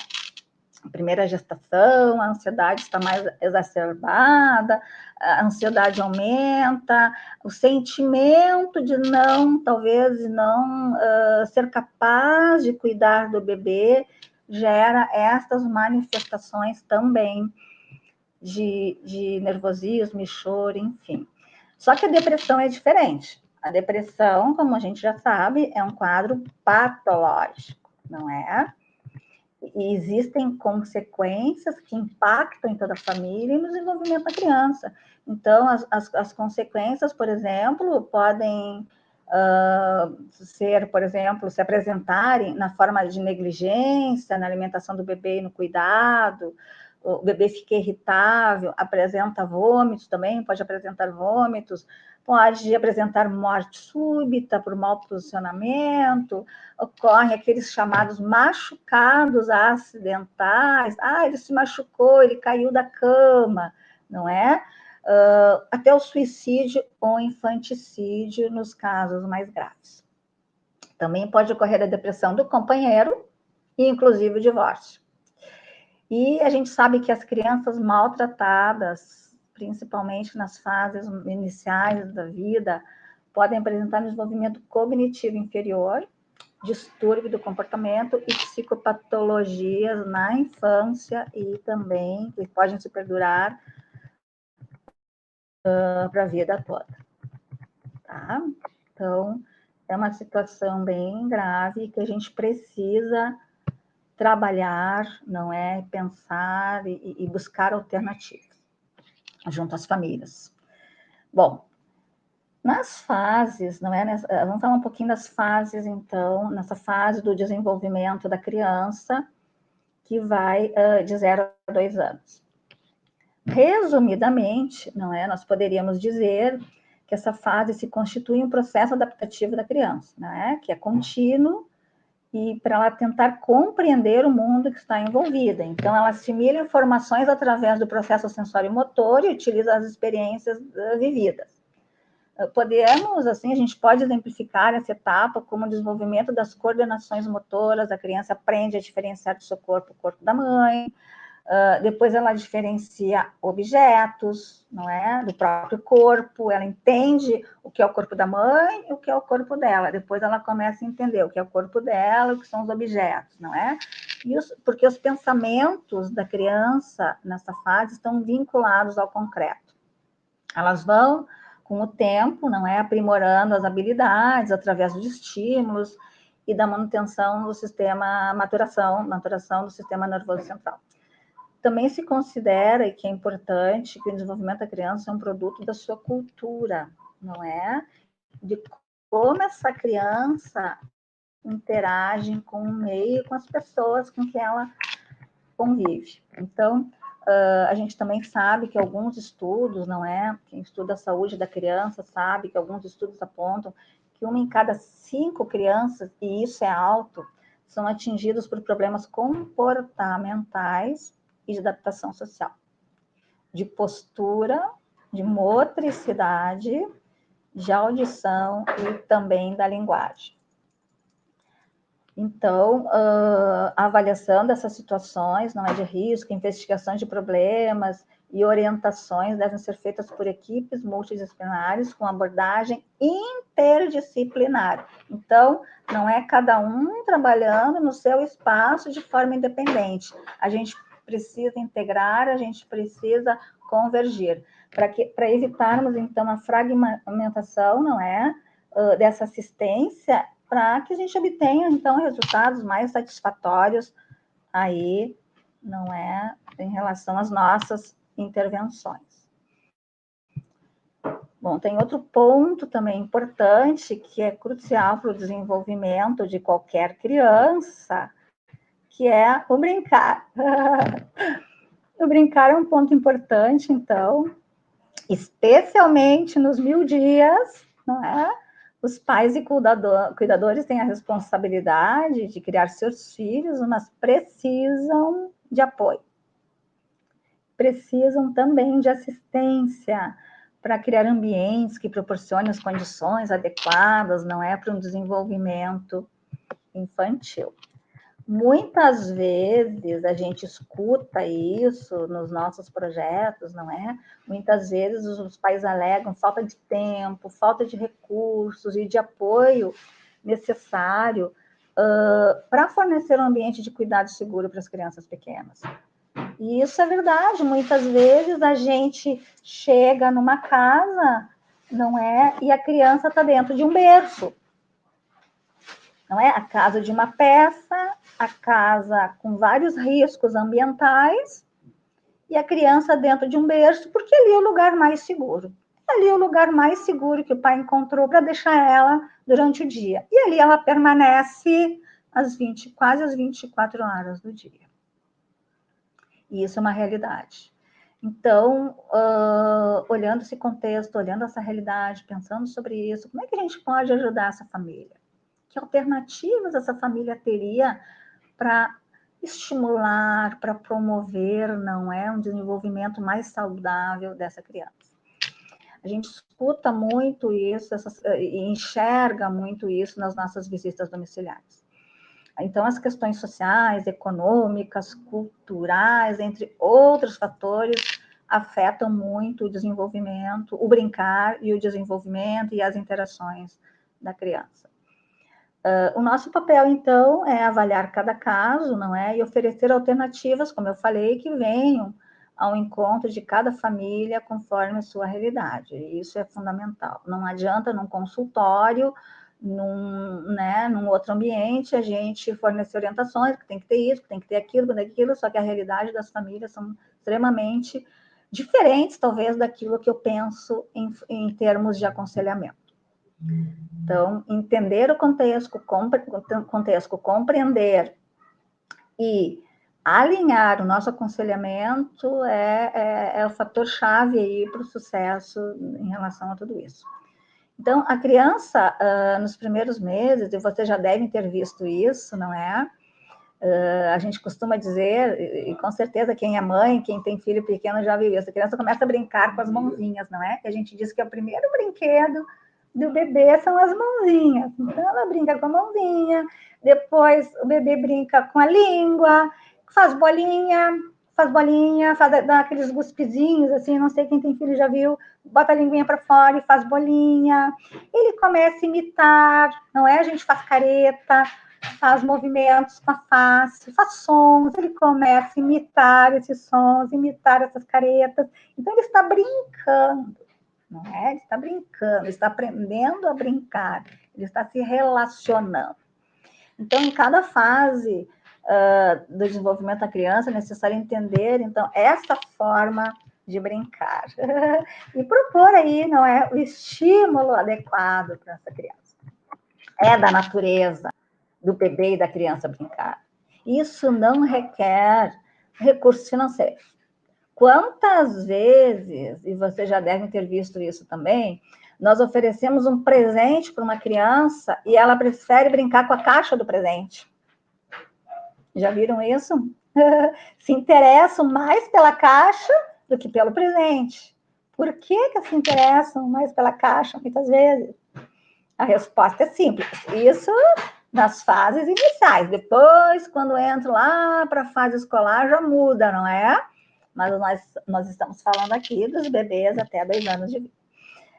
gestação, a ansiedade está mais exacerbada, a ansiedade aumenta, o sentimento de talvez não ser capaz de cuidar do bebê, gera estas manifestações também de nervosismo e choro, enfim. Só que a depressão é diferente. A depressão, como a gente já sabe, é um quadro patológico, não é? E existem consequências que impactam em toda a família e no desenvolvimento da criança. Então, as consequências, por exemplo, podem ser, por exemplo, se apresentarem na forma de negligência, na alimentação do bebê e no cuidado, o bebê fica irritável, apresenta vômitos também, pode apresentar vômitos, pode apresentar morte súbita por mau posicionamento, ocorrem aqueles chamados machucados acidentais, ele se machucou, ele caiu da cama, não é? Até o suicídio ou infanticídio nos casos mais graves. Também pode ocorrer a depressão do companheiro e, inclusive, o divórcio. E a gente sabe que as crianças maltratadas, principalmente nas fases iniciais da vida, podem apresentar desenvolvimento cognitivo inferior, distúrbio do comportamento e psicopatologias na infância e também que podem se perdurar para a vida toda. Tá? Então, é uma situação bem grave que a gente precisa trabalhar, não é? Pensar e buscar alternativas junto às famílias. Bom, nas fases, não é? Vamos falar um pouquinho das fases, então, nessa fase do desenvolvimento da criança, que vai de 0 a 2 anos. Resumidamente, não é? Nós poderíamos dizer que essa fase se constitui um processo adaptativo da criança, não é? Que é contínuo, e para ela tentar compreender o mundo que está envolvida. Então, ela assimila informações através do processo sensório-motor e utiliza as experiências vividas. Podemos, assim, a gente pode exemplificar essa etapa como o desenvolvimento das coordenações motoras, a criança aprende a diferenciar do seu corpo o corpo da mãe, depois ela diferencia objetos, não é? Do próprio corpo, ela entende o que é o corpo da mãe e o que é o corpo dela. Depois ela começa a entender o que é o corpo dela, o que são os objetos, não é? Porque os pensamentos da criança nessa fase estão vinculados ao concreto. Elas vão, com o tempo, não é, aprimorando as habilidades através dos estímulos e da manutenção do sistema maturação do sistema nervoso central. Também se considera, e que é importante, que o desenvolvimento da criança é um produto da sua cultura, não é? De como essa criança interage com o meio, com as pessoas com que ela convive. Então, a gente também sabe que alguns estudos, não é? Quem estuda a saúde da criança sabe que alguns estudos apontam que 1 em cada 5 crianças, e isso é alto, são atingidos por problemas comportamentais e de adaptação social, de postura, de motricidade, de audição e também da linguagem. Então, a avaliação dessas situações, não é, de risco, investigações de problemas e orientações devem ser feitas por equipes multidisciplinares com abordagem interdisciplinar. Então, não é cada um trabalhando no seu espaço de forma independente. A gente precisa integrar, a gente precisa convergir, para evitarmos, então, a fragmentação, não é, dessa assistência, para que a gente obtenha, então, resultados mais satisfatórios aí, não é, em relação às nossas intervenções. Bom, tem outro ponto também importante, que é crucial para o desenvolvimento de qualquer criança, que é o brincar. O brincar é um ponto importante, então, especialmente nos 1000 dias, não é? Os pais e cuidadores têm a responsabilidade de criar seus filhos, mas precisam de apoio. Precisam também de assistência para criar ambientes que proporcionem as condições adequadas, não é, para um desenvolvimento infantil. Muitas vezes a gente escuta isso nos nossos projetos, não é? Muitas vezes os pais alegam falta de tempo, falta de recursos e de apoio necessário para fornecer um ambiente de cuidado seguro para as crianças pequenas. E isso é verdade, muitas vezes a gente chega numa casa, não é? E a criança está dentro de um berço. Não é? A casa de uma peça, a casa com vários riscos ambientais, e a criança dentro de um berço, porque ali é o lugar mais seguro. Ali é o lugar mais seguro que o pai encontrou para deixar ela durante o dia. E ali ela permanece quase as 24 horas do dia. E isso é uma realidade. Então, olhando esse contexto, olhando essa realidade, pensando sobre isso, como é que a gente pode ajudar essa família? Que alternativas essa família teria para estimular, para promover, não é, um desenvolvimento mais saudável dessa criança? A gente escuta muito isso e enxerga muito isso nas nossas visitas domiciliares. Então, as questões sociais, econômicas, culturais, entre outros fatores, afetam muito o desenvolvimento, o brincar e o desenvolvimento e as interações da criança. O nosso papel, então, é avaliar cada caso, não é? E oferecer alternativas, como eu falei, que venham ao encontro de cada família conforme a sua realidade. E isso é fundamental. Não adianta num consultório, num outro ambiente, a gente fornecer orientações, que tem que ter isso, que tem que ter aquilo, que tem que ter aquilo, só que a realidade das famílias são extremamente diferentes, talvez, daquilo que eu penso em termos de aconselhamento. Então, entender o contexto, compreender e alinhar o nosso aconselhamento é o fator-chave aí para o sucesso em relação a tudo isso. Então, a criança, nos primeiros meses, e vocês já devem ter visto isso, não é? A gente costuma dizer, e com certeza quem é mãe, quem tem filho pequeno já viu isso, a criança começa a brincar com as mãozinhas, não é? E a gente diz que é o primeiro brinquedo do bebê são as mãozinhas. Então, ela brinca com a mãozinha, depois o bebê brinca com a língua, faz bolinha, dá aqueles guspizinhos, assim, não sei quem tem filho já viu, bota a linguinha para fora e faz bolinha. Ele começa a imitar, não é? A gente faz careta, faz movimentos com a face, faz sons, ele começa a imitar esses sons, imitar essas caretas. Então, ele está brincando, não é? Ele está brincando, ele está aprendendo a brincar, ele está se relacionando. Então, em cada fase do desenvolvimento da criança, é necessário entender, então, essa forma de brincar. E propor aí, não é, o estímulo adequado para essa criança. É da natureza do bebê e da criança brincar. Isso não requer recursos financeiros. Quantas vezes, e vocês já devem ter visto isso também, nós oferecemos um presente para uma criança e ela prefere brincar com a caixa do presente. Já viram isso? Se interessam mais pela caixa do que pelo presente. Por que se interessam mais pela caixa, muitas vezes? A resposta é simples. Isso nas fases iniciais. Depois, quando entro lá para a fase escolar, já muda, não é? Mas nós estamos falando aqui dos bebês até 2 anos de vida.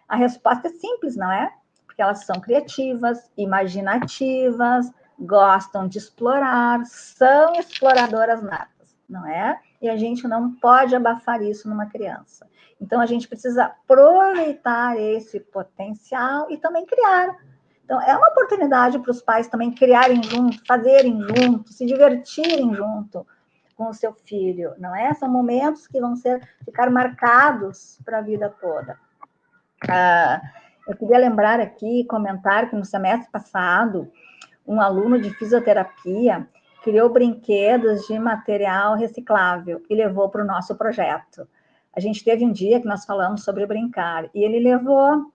A resposta é simples, não é? Porque elas são criativas, imaginativas, gostam de explorar, são exploradoras natas, não é? E a gente não pode abafar isso numa criança. Então, a gente precisa aproveitar esse potencial e também criar. Então, é uma oportunidade para os pais também criarem junto, fazerem junto, se divertirem junto com o seu filho, não é? São momentos que vão ficar marcados para a vida toda. Eu queria lembrar aqui, comentar que no semestre passado, um aluno de fisioterapia criou brinquedos de material reciclável e levou para o nosso projeto. A gente teve um dia que nós falamos sobre brincar, e ele levou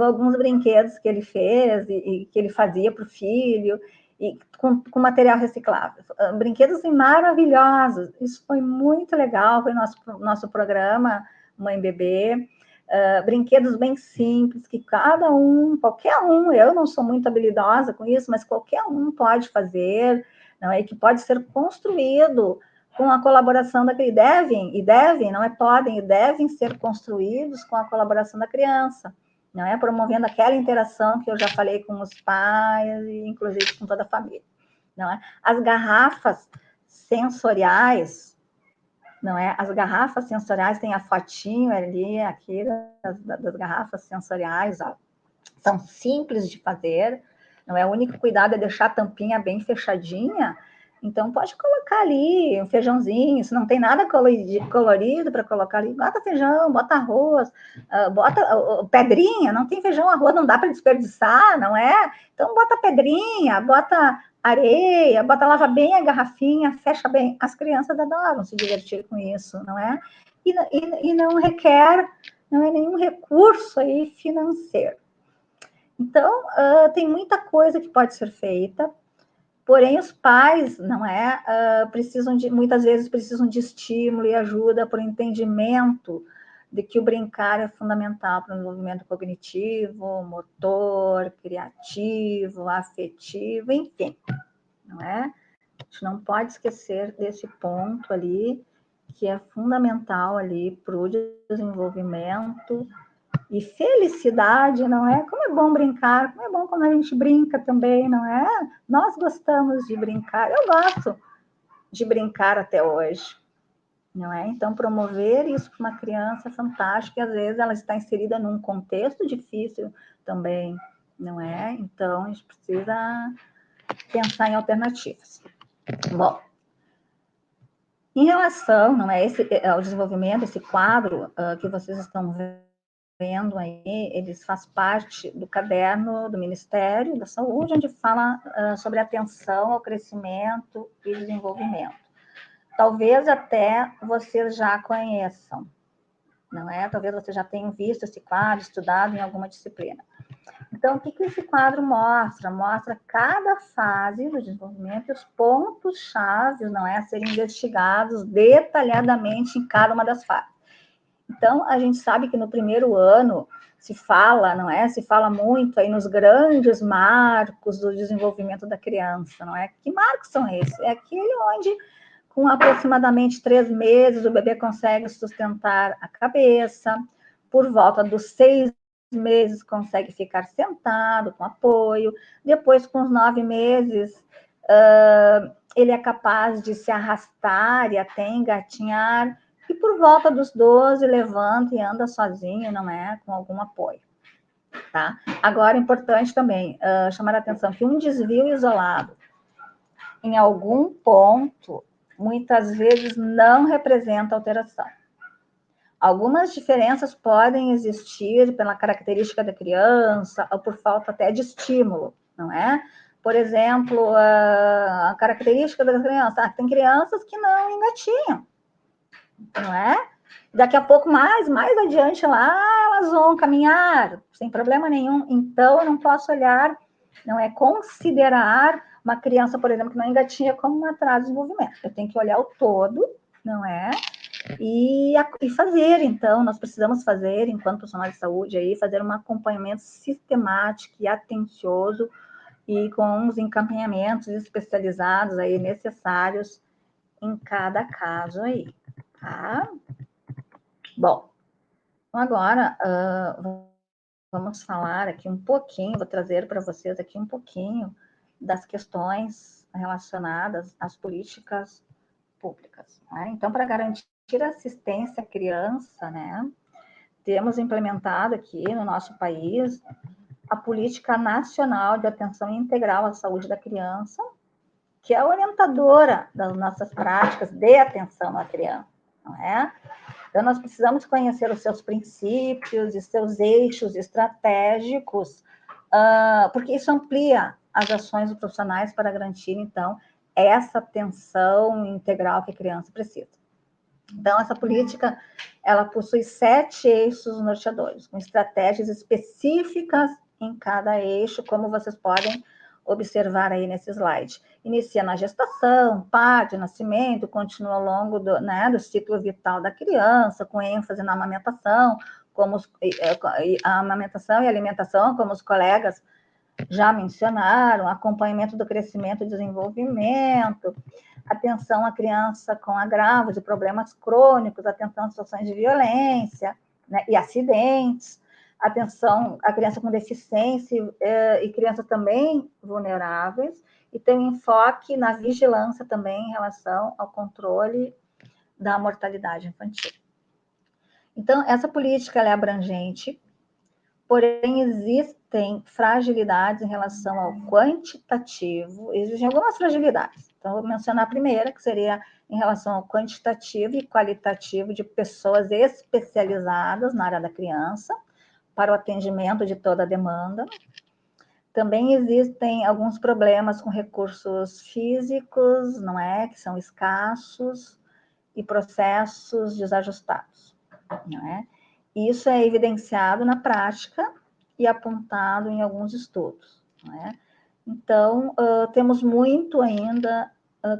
alguns brinquedos que ele fez e que ele fazia para o filho, e com material reciclável. Brinquedos maravilhosos, isso foi muito legal, foi nosso programa Mãe Bebê. Brinquedos bem simples, que qualquer um, eu não sou muito habilidosa com isso, mas qualquer um pode fazer, não é? Que pode ser construído com a colaboração da criança, devem ser construídos com a colaboração da criança, não é? Promovendo aquela interação que eu já falei com os pais, e inclusive com toda a família, não é? As garrafas sensoriais, não é? As garrafas sensoriais, tem a fotinho ali, aqui, das garrafas sensoriais, ó. São simples de fazer, não é? O único cuidado é deixar a tampinha bem fechadinha, então pode colocar ali um feijãozinho, se não tem nada colorido para colocar ali, bota feijão, bota arroz, bota pedrinha, não tem feijão, arroz, não dá para desperdiçar, não é? Então bota pedrinha, bota areia, lava bem a garrafinha, fecha bem. As crianças adoram se divertir com isso, não é? E não requer, não é nenhum recurso aí financeiro. Então, tem muita coisa que pode ser feita, porém os pais, não é, muitas vezes precisam de estímulo e ajuda por entendimento de que o brincar é fundamental para o desenvolvimento cognitivo, motor, criativo, afetivo, enfim, não é? A gente não pode esquecer desse ponto ali, que é fundamental ali para o desenvolvimento e felicidade, não é? Como é bom brincar, como é bom quando a gente brinca também, não é? Nós gostamos de brincar, eu gosto de brincar até hoje, não é? Então, promover isso para uma criança é fantástico, e às vezes ela está inserida num contexto difícil também, não é? Então, a gente precisa pensar em alternativas. Bom, em relação, não é, ao desenvolvimento, esse quadro que vocês estão vendo aí, eles faz parte do caderno do Ministério da Saúde, onde fala sobre atenção ao crescimento e desenvolvimento. Talvez até vocês já conheçam, não é? Talvez vocês já tenham visto esse quadro, estudado em alguma disciplina. Então, o que esse quadro mostra? Mostra cada fase do desenvolvimento e os pontos-chave, não é? A serem investigados detalhadamente em cada uma das fases. Então, a gente sabe que no primeiro ano se fala, não é? Se fala muito aí nos grandes marcos do desenvolvimento da criança, não é? Que marcos são esses? É aquele onde, com aproximadamente 3 meses, o bebê consegue sustentar a cabeça, por volta dos 6 meses consegue ficar sentado, com apoio, depois, com os 9 meses, ele é capaz de se arrastar e até engatinhar, e por volta dos 12 levanta e anda sozinho, não é? Com algum apoio. Tá? Agora, importante também chamar a atenção que um desvio isolado em algum ponto, muitas vezes não representa alteração. Algumas diferenças podem existir pela característica da criança ou por falta até de estímulo, não é? Por exemplo, a característica da criança. Tem crianças que não engatinham, não é? Daqui a pouco, mais adiante lá, elas vão caminhar sem problema nenhum. Então, eu não posso olhar, não é considerar uma criança, por exemplo, que não engatinha como um atraso de desenvolvimento. Eu tenho que olhar o todo, não é? E fazer, então, nós precisamos fazer, enquanto profissionais de saúde, aí, fazer um acompanhamento sistemático e atencioso e com os encaminhamentos especializados aí necessários em cada caso aí, tá? Bom, agora vamos falar aqui um pouquinho, vou trazer para vocês aqui um pouquinho das questões relacionadas às políticas públicas, né? Então, para garantir assistência à criança, né, temos implementado aqui no nosso país a Política Nacional de Atenção Integral à Saúde da Criança, que é orientadora das nossas práticas de atenção à criança, não é? Então, nós precisamos conhecer os seus princípios e seus eixos estratégicos, porque isso amplia as ações dos profissionais para garantir, então, essa atenção integral que a criança precisa. Então, essa política, ela possui 7 eixos norteadores, com estratégias específicas em cada eixo, como vocês podem observar aí nesse slide. Inicia na gestação, parto, nascimento, continua ao longo do ciclo vital da criança, com ênfase na amamentação, a amamentação e alimentação, como os colegas já mencionaram, acompanhamento do crescimento e desenvolvimento, atenção à criança com agravos e problemas crônicos, atenção às situações de violência, né, e acidentes, atenção à criança com deficiência e crianças também vulneráveis, e tem um enfoque na vigilância também em relação ao controle da mortalidade infantil. Então, essa política ela é abrangente, porém existem fragilidades em relação ao quantitativo, existem algumas fragilidades. Então, vou mencionar a primeira, que seria em relação ao quantitativo e qualitativo de pessoas especializadas na área da criança, para o atendimento de toda a demanda. Também existem alguns problemas com recursos físicos, não é? Que são escassos e processos desajustados, não é? Isso é evidenciado na prática e apontado em alguns estudos, não é? Então, temos muito ainda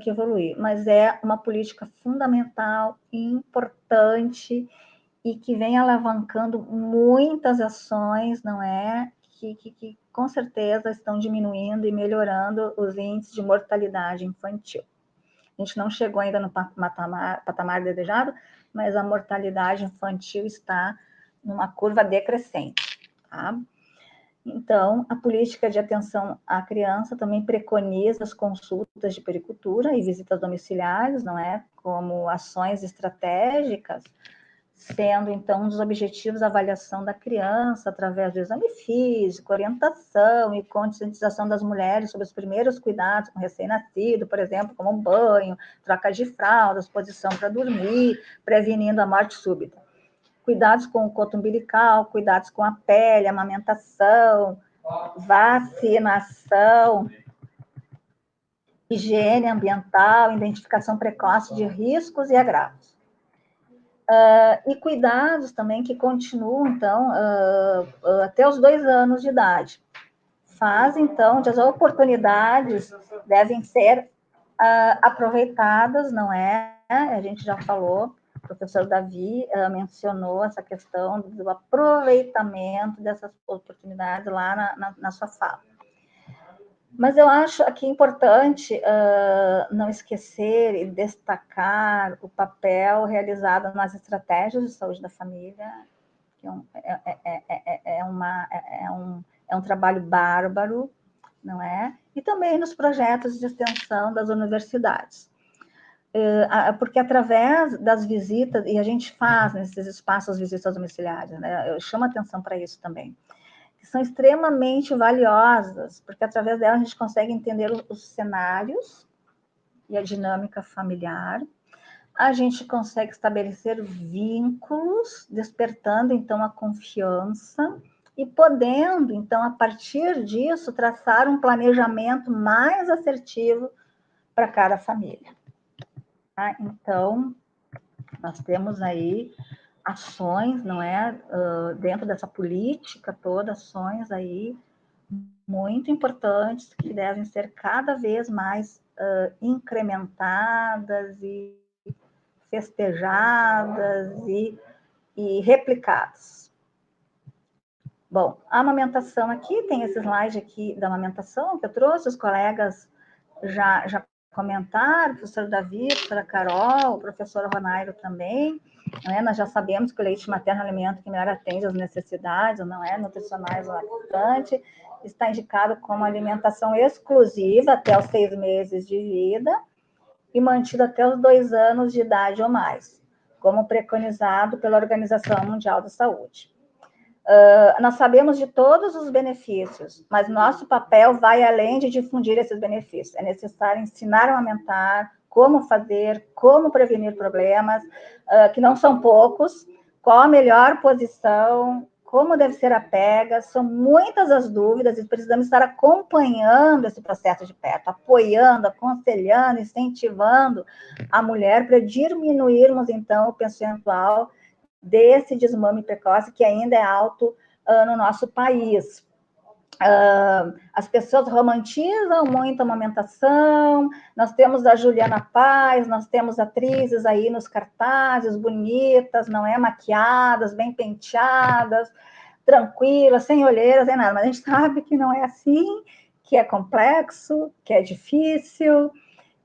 que evoluir, mas é uma política fundamental, importante, e que vem alavancando muitas ações, não é? Que com certeza estão diminuindo e melhorando os índices de mortalidade infantil. A gente não chegou ainda no patamar desejado, mas a mortalidade infantil está numa curva decrescente, tá? Então, a política de atenção à criança também preconiza as consultas de pericultura e visitas domiciliares, não é? Como ações estratégicas, sendo, então, um dos objetivos a avaliação da criança através do exame físico, orientação e conscientização das mulheres sobre os primeiros cuidados com o recém-nascido, por exemplo, como banho, troca de fraldas, posição para dormir, prevenindo a morte súbita. Cuidados com o coto umbilical, cuidados com a pele, amamentação, vacinação, higiene ambiental, identificação precoce de riscos e agravos. E cuidados também que continuam, então, até os 2 anos de idade. Faz, então, as oportunidades devem ser aproveitadas, não é? A gente já falou, o professor Davi mencionou essa questão do aproveitamento dessas oportunidades lá na sua fala. Mas eu acho aqui importante não esquecer e destacar o papel realizado nas estratégias de saúde da família, que é um trabalho bárbaro, não é? E também nos projetos de extensão das universidades. Porque através das visitas, e a gente faz nesses espaços visitas domiciliares, né? Eu chamo atenção para isso também, que são extremamente valiosas, porque através delas a gente consegue entender os cenários e a dinâmica familiar, a gente consegue estabelecer vínculos, despertando, então, a confiança e podendo, então, a partir disso, traçar um planejamento mais assertivo para cada família. Tá? Então, nós temos aí ações, não é? Dentro dessa política toda, ações aí muito importantes que devem ser cada vez mais incrementadas e festejadas e replicadas. Bom, a amamentação aqui, tem esse slide aqui da amamentação que eu trouxe, os colegas já comentaram, o professor Davi, a professora Carol, o professor Ronairo também, né? Nós já sabemos que o leite materno é um alimento que melhor atende às necessidades, não é, nutricionais do lactante, está indicado como alimentação exclusiva até os 6 meses de vida, e mantido até os 2 anos de idade ou mais, como preconizado pela Organização Mundial da Saúde. Nós sabemos de todos os benefícios, mas nosso papel vai além de difundir esses benefícios. É necessário ensinar a amamentar, como fazer, como prevenir problemas, que não são poucos, qual a melhor posição, como deve ser a pega, são muitas as dúvidas e precisamos estar acompanhando esse processo de perto, apoiando, aconselhando, incentivando a mulher para diminuirmos, então, o percentual desse desmame precoce que ainda é alto no nosso país. As pessoas romantizam muito a amamentação, nós temos a Juliana Paz, nós temos atrizes aí nos cartazes, bonitas, não é, maquiadas, bem penteadas, tranquilas, sem olheiras, sem nada, mas a gente sabe que não é assim, que é complexo, que é difícil,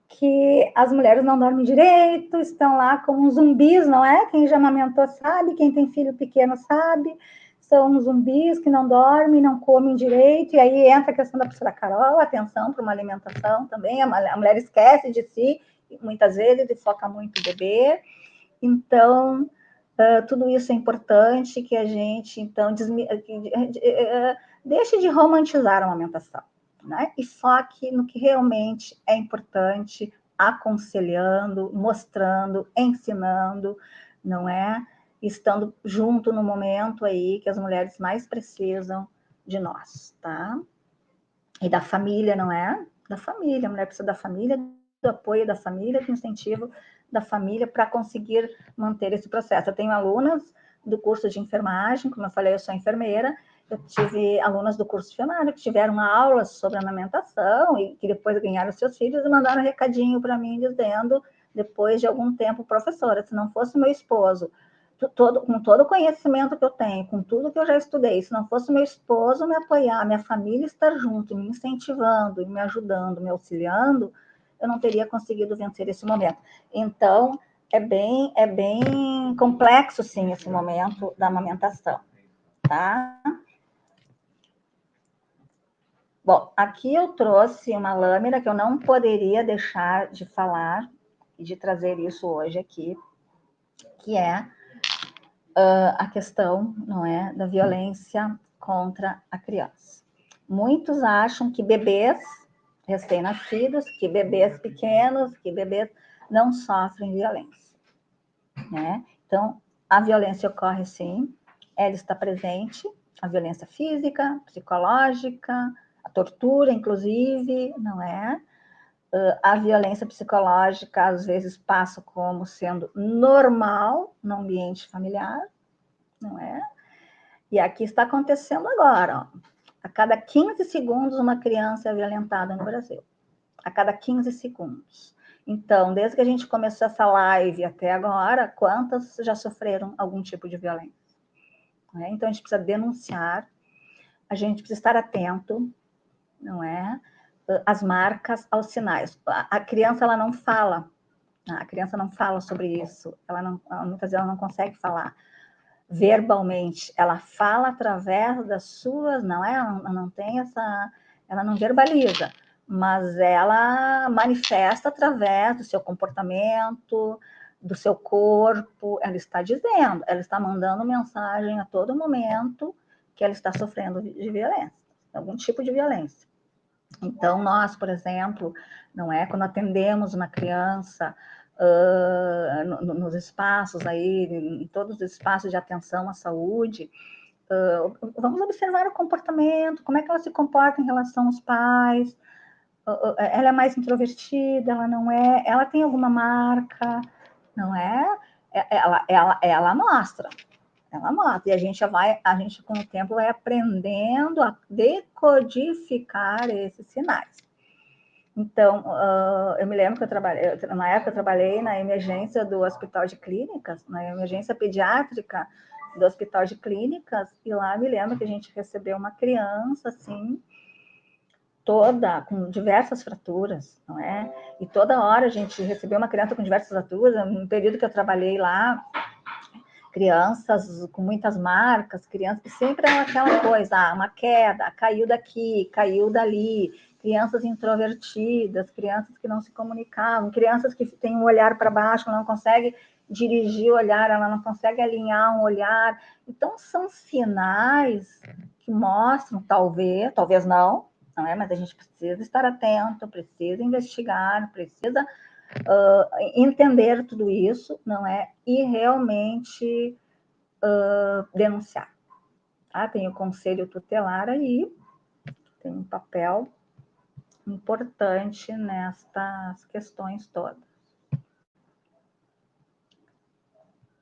que as mulheres não dormem direito, estão lá como zumbis, não é? Quem já amamentou sabe, quem tem filho pequeno sabe, são zumbis que não dormem, não comem direito, e aí entra a questão da professora Carol, atenção para uma alimentação também, a mulher esquece de si, muitas vezes, e foca muito no bebê, então, tudo isso é importante, que a gente, então, deixe de romantizar a amamentação, né? E foque no que realmente é importante, aconselhando, mostrando, ensinando, não é? Estando junto no momento aí que as mulheres mais precisam de nós, tá? E da família, não é? Da família, a mulher precisa da família, do apoio da família, do incentivo da família para conseguir manter esse processo. Eu tenho alunas do curso de enfermagem, como eu falei, eu sou enfermeira, eu tive alunas do curso de enfermagem que tiveram aulas sobre amamentação e que depois ganharam seus filhos e mandaram um recadinho para mim dizendo, depois de algum tempo, professora, se não fosse meu esposo, com todo o conhecimento que eu tenho, com tudo que eu já estudei, se não fosse meu esposo me apoiar, minha família estar junto, me incentivando, me ajudando, me auxiliando, eu não teria conseguido vencer esse momento. Então, é bem complexo, sim, esse momento da amamentação, tá? Bom, aqui eu trouxe uma lâmina que eu não poderia deixar de falar e de trazer isso hoje aqui, que é a questão, não é, da violência contra a criança. Muitos acham que bebês recém-nascidos, que bebês pequenos, que bebês não sofrem violência, né? Então, a violência ocorre sim, ela está presente, a violência física, psicológica, a tortura, inclusive, não é? A violência psicológica, às vezes, passa como sendo normal no ambiente familiar, não é? E aqui está acontecendo agora, ó. A cada 15 segundos, uma criança é violentada no Brasil. A cada 15 segundos. Então, desde que a gente começou essa live até agora, quantas já sofreram algum tipo de violência? Não é? Então, a gente precisa denunciar, a gente precisa estar atento, não é? As marcas aos sinais. A criança, ela não fala. A criança não fala sobre isso. Muitas vezes ela não consegue falar verbalmente. Ela fala através das suas, não é? Ela não tem ela não verbaliza, mas ela manifesta através do seu comportamento, do seu corpo, ela está dizendo, ela está mandando mensagem a todo momento que ela está sofrendo de violência, algum tipo de violência. Então, nós, por exemplo, não é, quando atendemos uma criança nos espaços aí, em todos os espaços de atenção à saúde, vamos observar o comportamento, como é que ela se comporta em relação aos pais, ela é mais introvertida, ela não é, ela tem alguma marca, não é? Ela mostra, e a gente com o tempo vai aprendendo a decodificar esses sinais. Então, eu me lembro que na época eu trabalhei na emergência do Hospital de Clínicas, na emergência pediátrica do Hospital de Clínicas, e lá me lembro que a gente recebeu uma criança, assim, toda com diversas fraturas, não é? E toda hora a gente recebeu uma criança com diversas fraturas, no período que eu trabalhei lá, crianças com muitas marcas, crianças que sempre é aquela coisa, uma queda, caiu daqui, caiu dali, crianças introvertidas, crianças que não se comunicavam, crianças que têm um olhar para baixo, não consegue dirigir o olhar, ela não consegue alinhar um olhar. Então, são sinais que mostram, talvez não é? Mas a gente precisa estar atento, precisa investigar, precisa entender tudo isso, não é? E realmente denunciar. Tá? Tem o conselho tutelar aí, tem um papel importante nestas questões todas.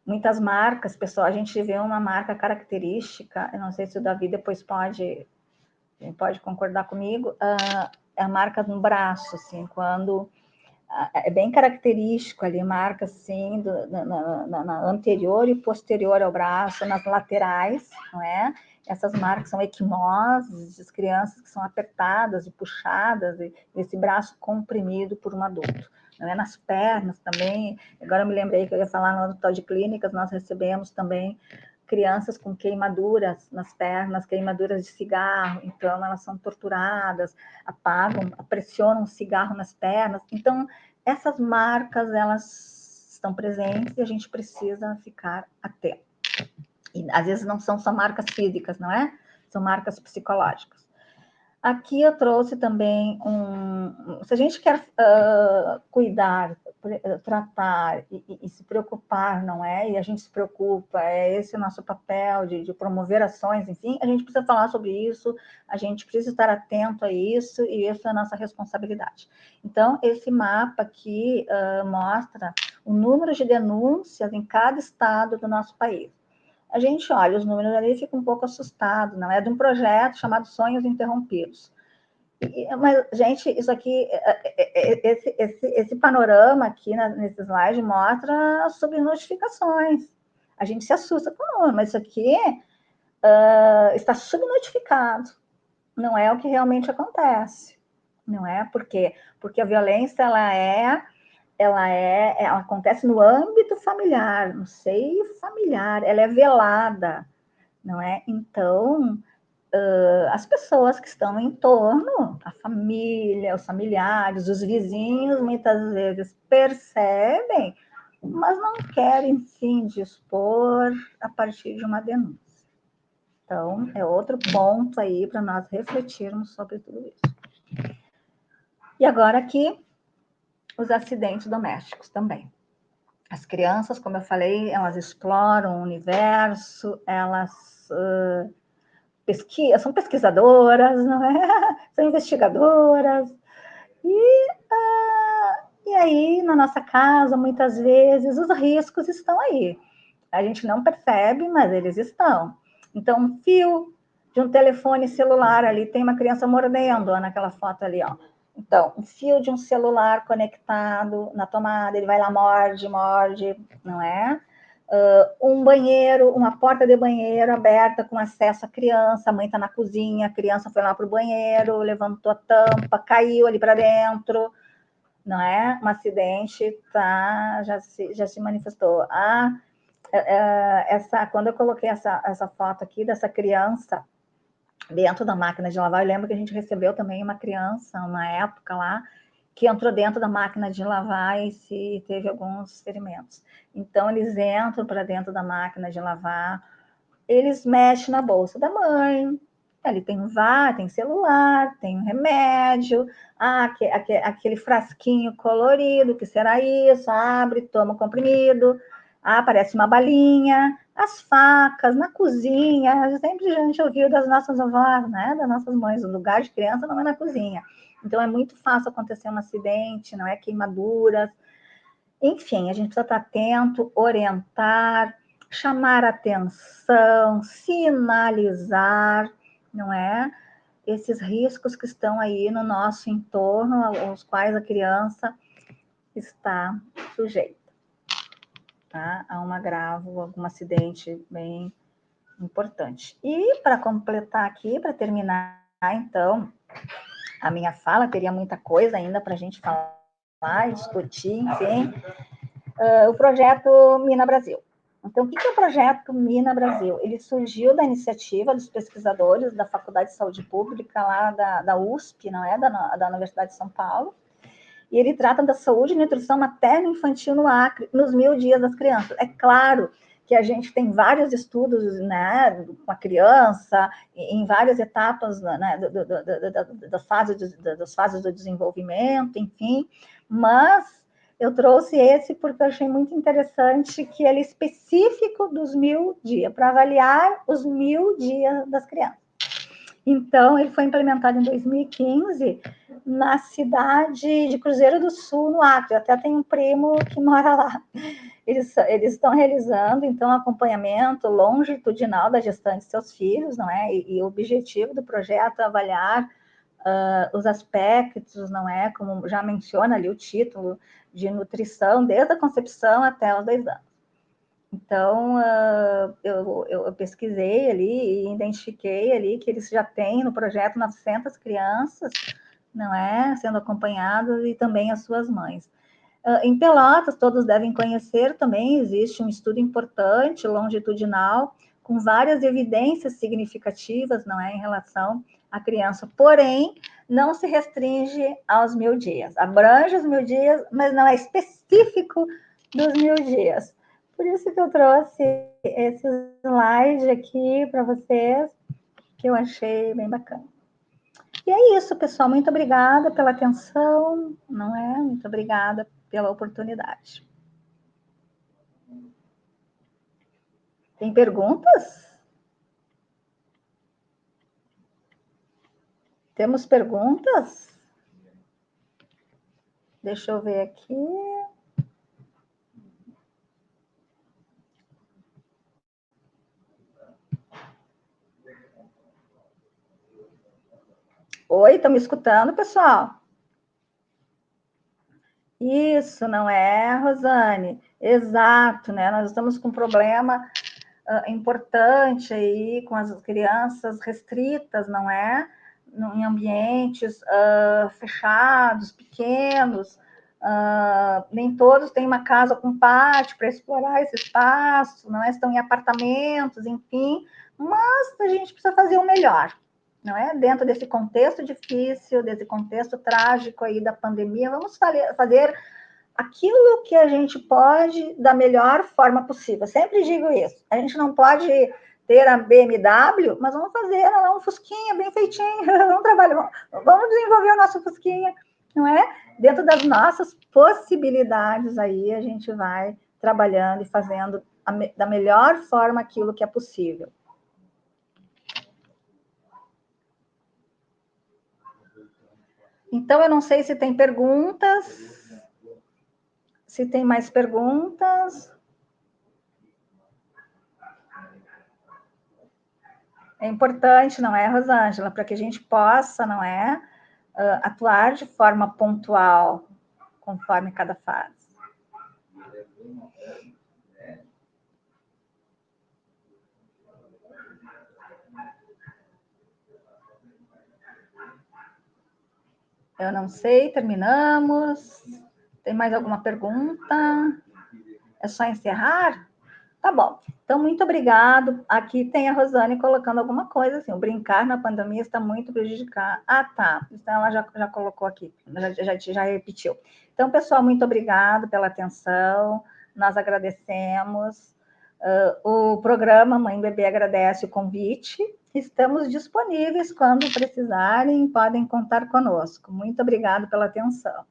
Muitas marcas, pessoal, a gente vê uma marca característica, eu não sei se o Davi depois pode concordar comigo, é a marca no braço, assim, quando é bem característico ali, marca assim, na anterior e posterior ao braço, nas laterais, não é? Essas marcas são equimoses, as crianças que são apertadas e puxadas, e esse braço comprimido por um adulto. Não é? Nas pernas também, agora eu me lembrei que eu ia falar no Hospital de Clínicas, nós recebemos também crianças com queimaduras nas pernas, queimaduras de cigarro, então elas são torturadas, pressionam o cigarro nas pernas. Então, essas marcas, elas estão presentes e a gente precisa ficar atento. E às vezes não são só marcas físicas, não é? São marcas psicológicas. Aqui eu trouxe também se a gente quer cuidar, tratar e se preocupar, não é? E a gente se preocupa, é esse o nosso papel de promover ações, enfim, a gente precisa falar sobre isso, a gente precisa estar atento a isso, e essa é a nossa responsabilidade. Então, esse mapa aqui mostra o número de denúncias em cada estado do nosso país. A gente olha os números ali e fica um pouco assustado, não é? De um projeto chamado Sonhos Interrompidos. Mas, gente, isso aqui, esse panorama aqui nesse slide mostra as subnotificações. A gente se assusta com o número, mas isso aqui está subnotificado. Não é o que realmente acontece. Não é? Por quê? Porque a violência, ela acontece no âmbito familiar, no seio familiar, ela é velada, não é? Então, as pessoas que estão em torno, a família, os familiares, os vizinhos, muitas vezes percebem, mas não querem se indispor a partir de uma denúncia. Então, é outro ponto aí para nós refletirmos sobre tudo isso. E agora aqui, os acidentes domésticos também. As crianças, como eu falei, elas exploram o universo, elas são pesquisadoras, não é? São investigadoras. E aí, na nossa casa, muitas vezes, os riscos estão aí. A gente não percebe, mas eles estão. Então, um fio de um telefone celular ali, tem uma criança mordendo, naquela foto ali, ó. Então, um fio de um celular conectado na tomada, ele vai lá, morde, não é? Um banheiro, uma porta de banheiro aberta com acesso à criança, a mãe está na cozinha, a criança foi lá para o banheiro, levantou a tampa, caiu ali para dentro, não é? Um acidente já se manifestou. Quando eu coloquei essa foto aqui dessa criança dentro da máquina de lavar. Eu lembro que a gente recebeu também uma criança, uma época lá, que entrou dentro da máquina de lavar e teve alguns ferimentos. Então, eles entram para dentro da máquina de lavar, eles mexem na bolsa da mãe, ali tem um VAR, tem celular, tem um remédio, aquele frasquinho colorido, que será isso? Abre, toma o comprimido, aparece uma balinha, as facas, na cozinha, sempre a gente ouviu das nossas avós, né, das nossas mães, o lugar de criança não é na cozinha. Então, é muito fácil acontecer um acidente, não é? Queimaduras. Enfim, a gente precisa estar atento, orientar, chamar atenção, sinalizar, não é? Esses riscos que estão aí no nosso entorno, aos quais a criança está sujeita, tá? A um agravo, algum acidente bem importante. E para completar aqui, para terminar, então, a minha fala, teria muita coisa ainda para a gente falar, discutir, enfim. O projeto Mina Brasil. Então, o que é o projeto Mina Brasil? Ele surgiu da iniciativa dos pesquisadores da Faculdade de Saúde Pública, lá da USP, não é? Da Universidade de São Paulo. E ele trata da saúde e nutrição materno-infantil no Acre, nos 1000 dias das crianças. É claro que a gente tem vários estudos, né, com a criança, em várias etapas, né, das fases do desenvolvimento, enfim, mas eu trouxe esse porque eu achei muito interessante que ele é específico dos 1000 dias, para avaliar os 1000 dias das crianças. Então, ele foi implementado em 2015 na cidade de Cruzeiro do Sul, no Acre. Eu até tenho um primo que mora lá. Eles estão realizando, então, acompanhamento longitudinal da gestante de seus filhos, não é? E o objetivo do projeto é avaliar os aspectos, não é? Como já menciona ali o título, de nutrição, desde a concepção até os 2 anos. Então, eu pesquisei ali e identifiquei ali que eles já têm no projeto 900 crianças, não é? Sendo acompanhadas e também as suas mães. Em Pelotas, todos devem conhecer também, existe um estudo importante, longitudinal, com várias evidências significativas, não é? Em relação à criança. Porém, não se restringe aos 1000 dias. Abrange os 1000 dias, mas não é específico dos 1000 dias. Por isso que eu trouxe esse slide aqui para vocês, que eu achei bem bacana. E é isso, pessoal. Muito obrigada pela atenção, não é? Muito obrigada pela oportunidade. Tem perguntas? Temos perguntas? Deixa eu ver aqui. Oi, estão me escutando, pessoal? Isso, não é, Rosane? Exato, né? Nós estamos com um problema importante aí com as crianças restritas, não é? Em ambientes fechados, pequenos. Nem todos têm uma casa com pátio para explorar esse espaço, não é? Estão em apartamentos, enfim. Mas a gente precisa fazer o melhor, não é? Dentro desse contexto difícil, desse contexto trágico aí da pandemia, vamos fazer aquilo que a gente pode da melhor forma possível. Eu sempre digo isso. A gente não pode ter a BMW, mas vamos fazer um fusquinha bem feitinho, vamos trabalhar, vamos desenvolver o nosso fusquinha, não é? Dentro das nossas possibilidades aí, a gente vai trabalhando e fazendo da melhor forma aquilo que é possível. Então, eu não sei se tem perguntas. Se tem mais perguntas. É importante, não é, Rosângela? Para que a gente possa, não é, atuar de forma pontual, conforme cada fase. Eu não sei, terminamos. Tem mais alguma pergunta? É só encerrar? Tá bom. Então, muito obrigado. Aqui tem a Rosane colocando alguma coisa assim, o brincar na pandemia está muito prejudicado. Ah, tá. Então, ela já colocou aqui, já repetiu. Então, pessoal, muito obrigado pela atenção. Nós agradecemos. O programa Mãe e Bebê agradece o convite. Estamos disponíveis quando precisarem, podem contar conosco. Muito obrigado pela atenção.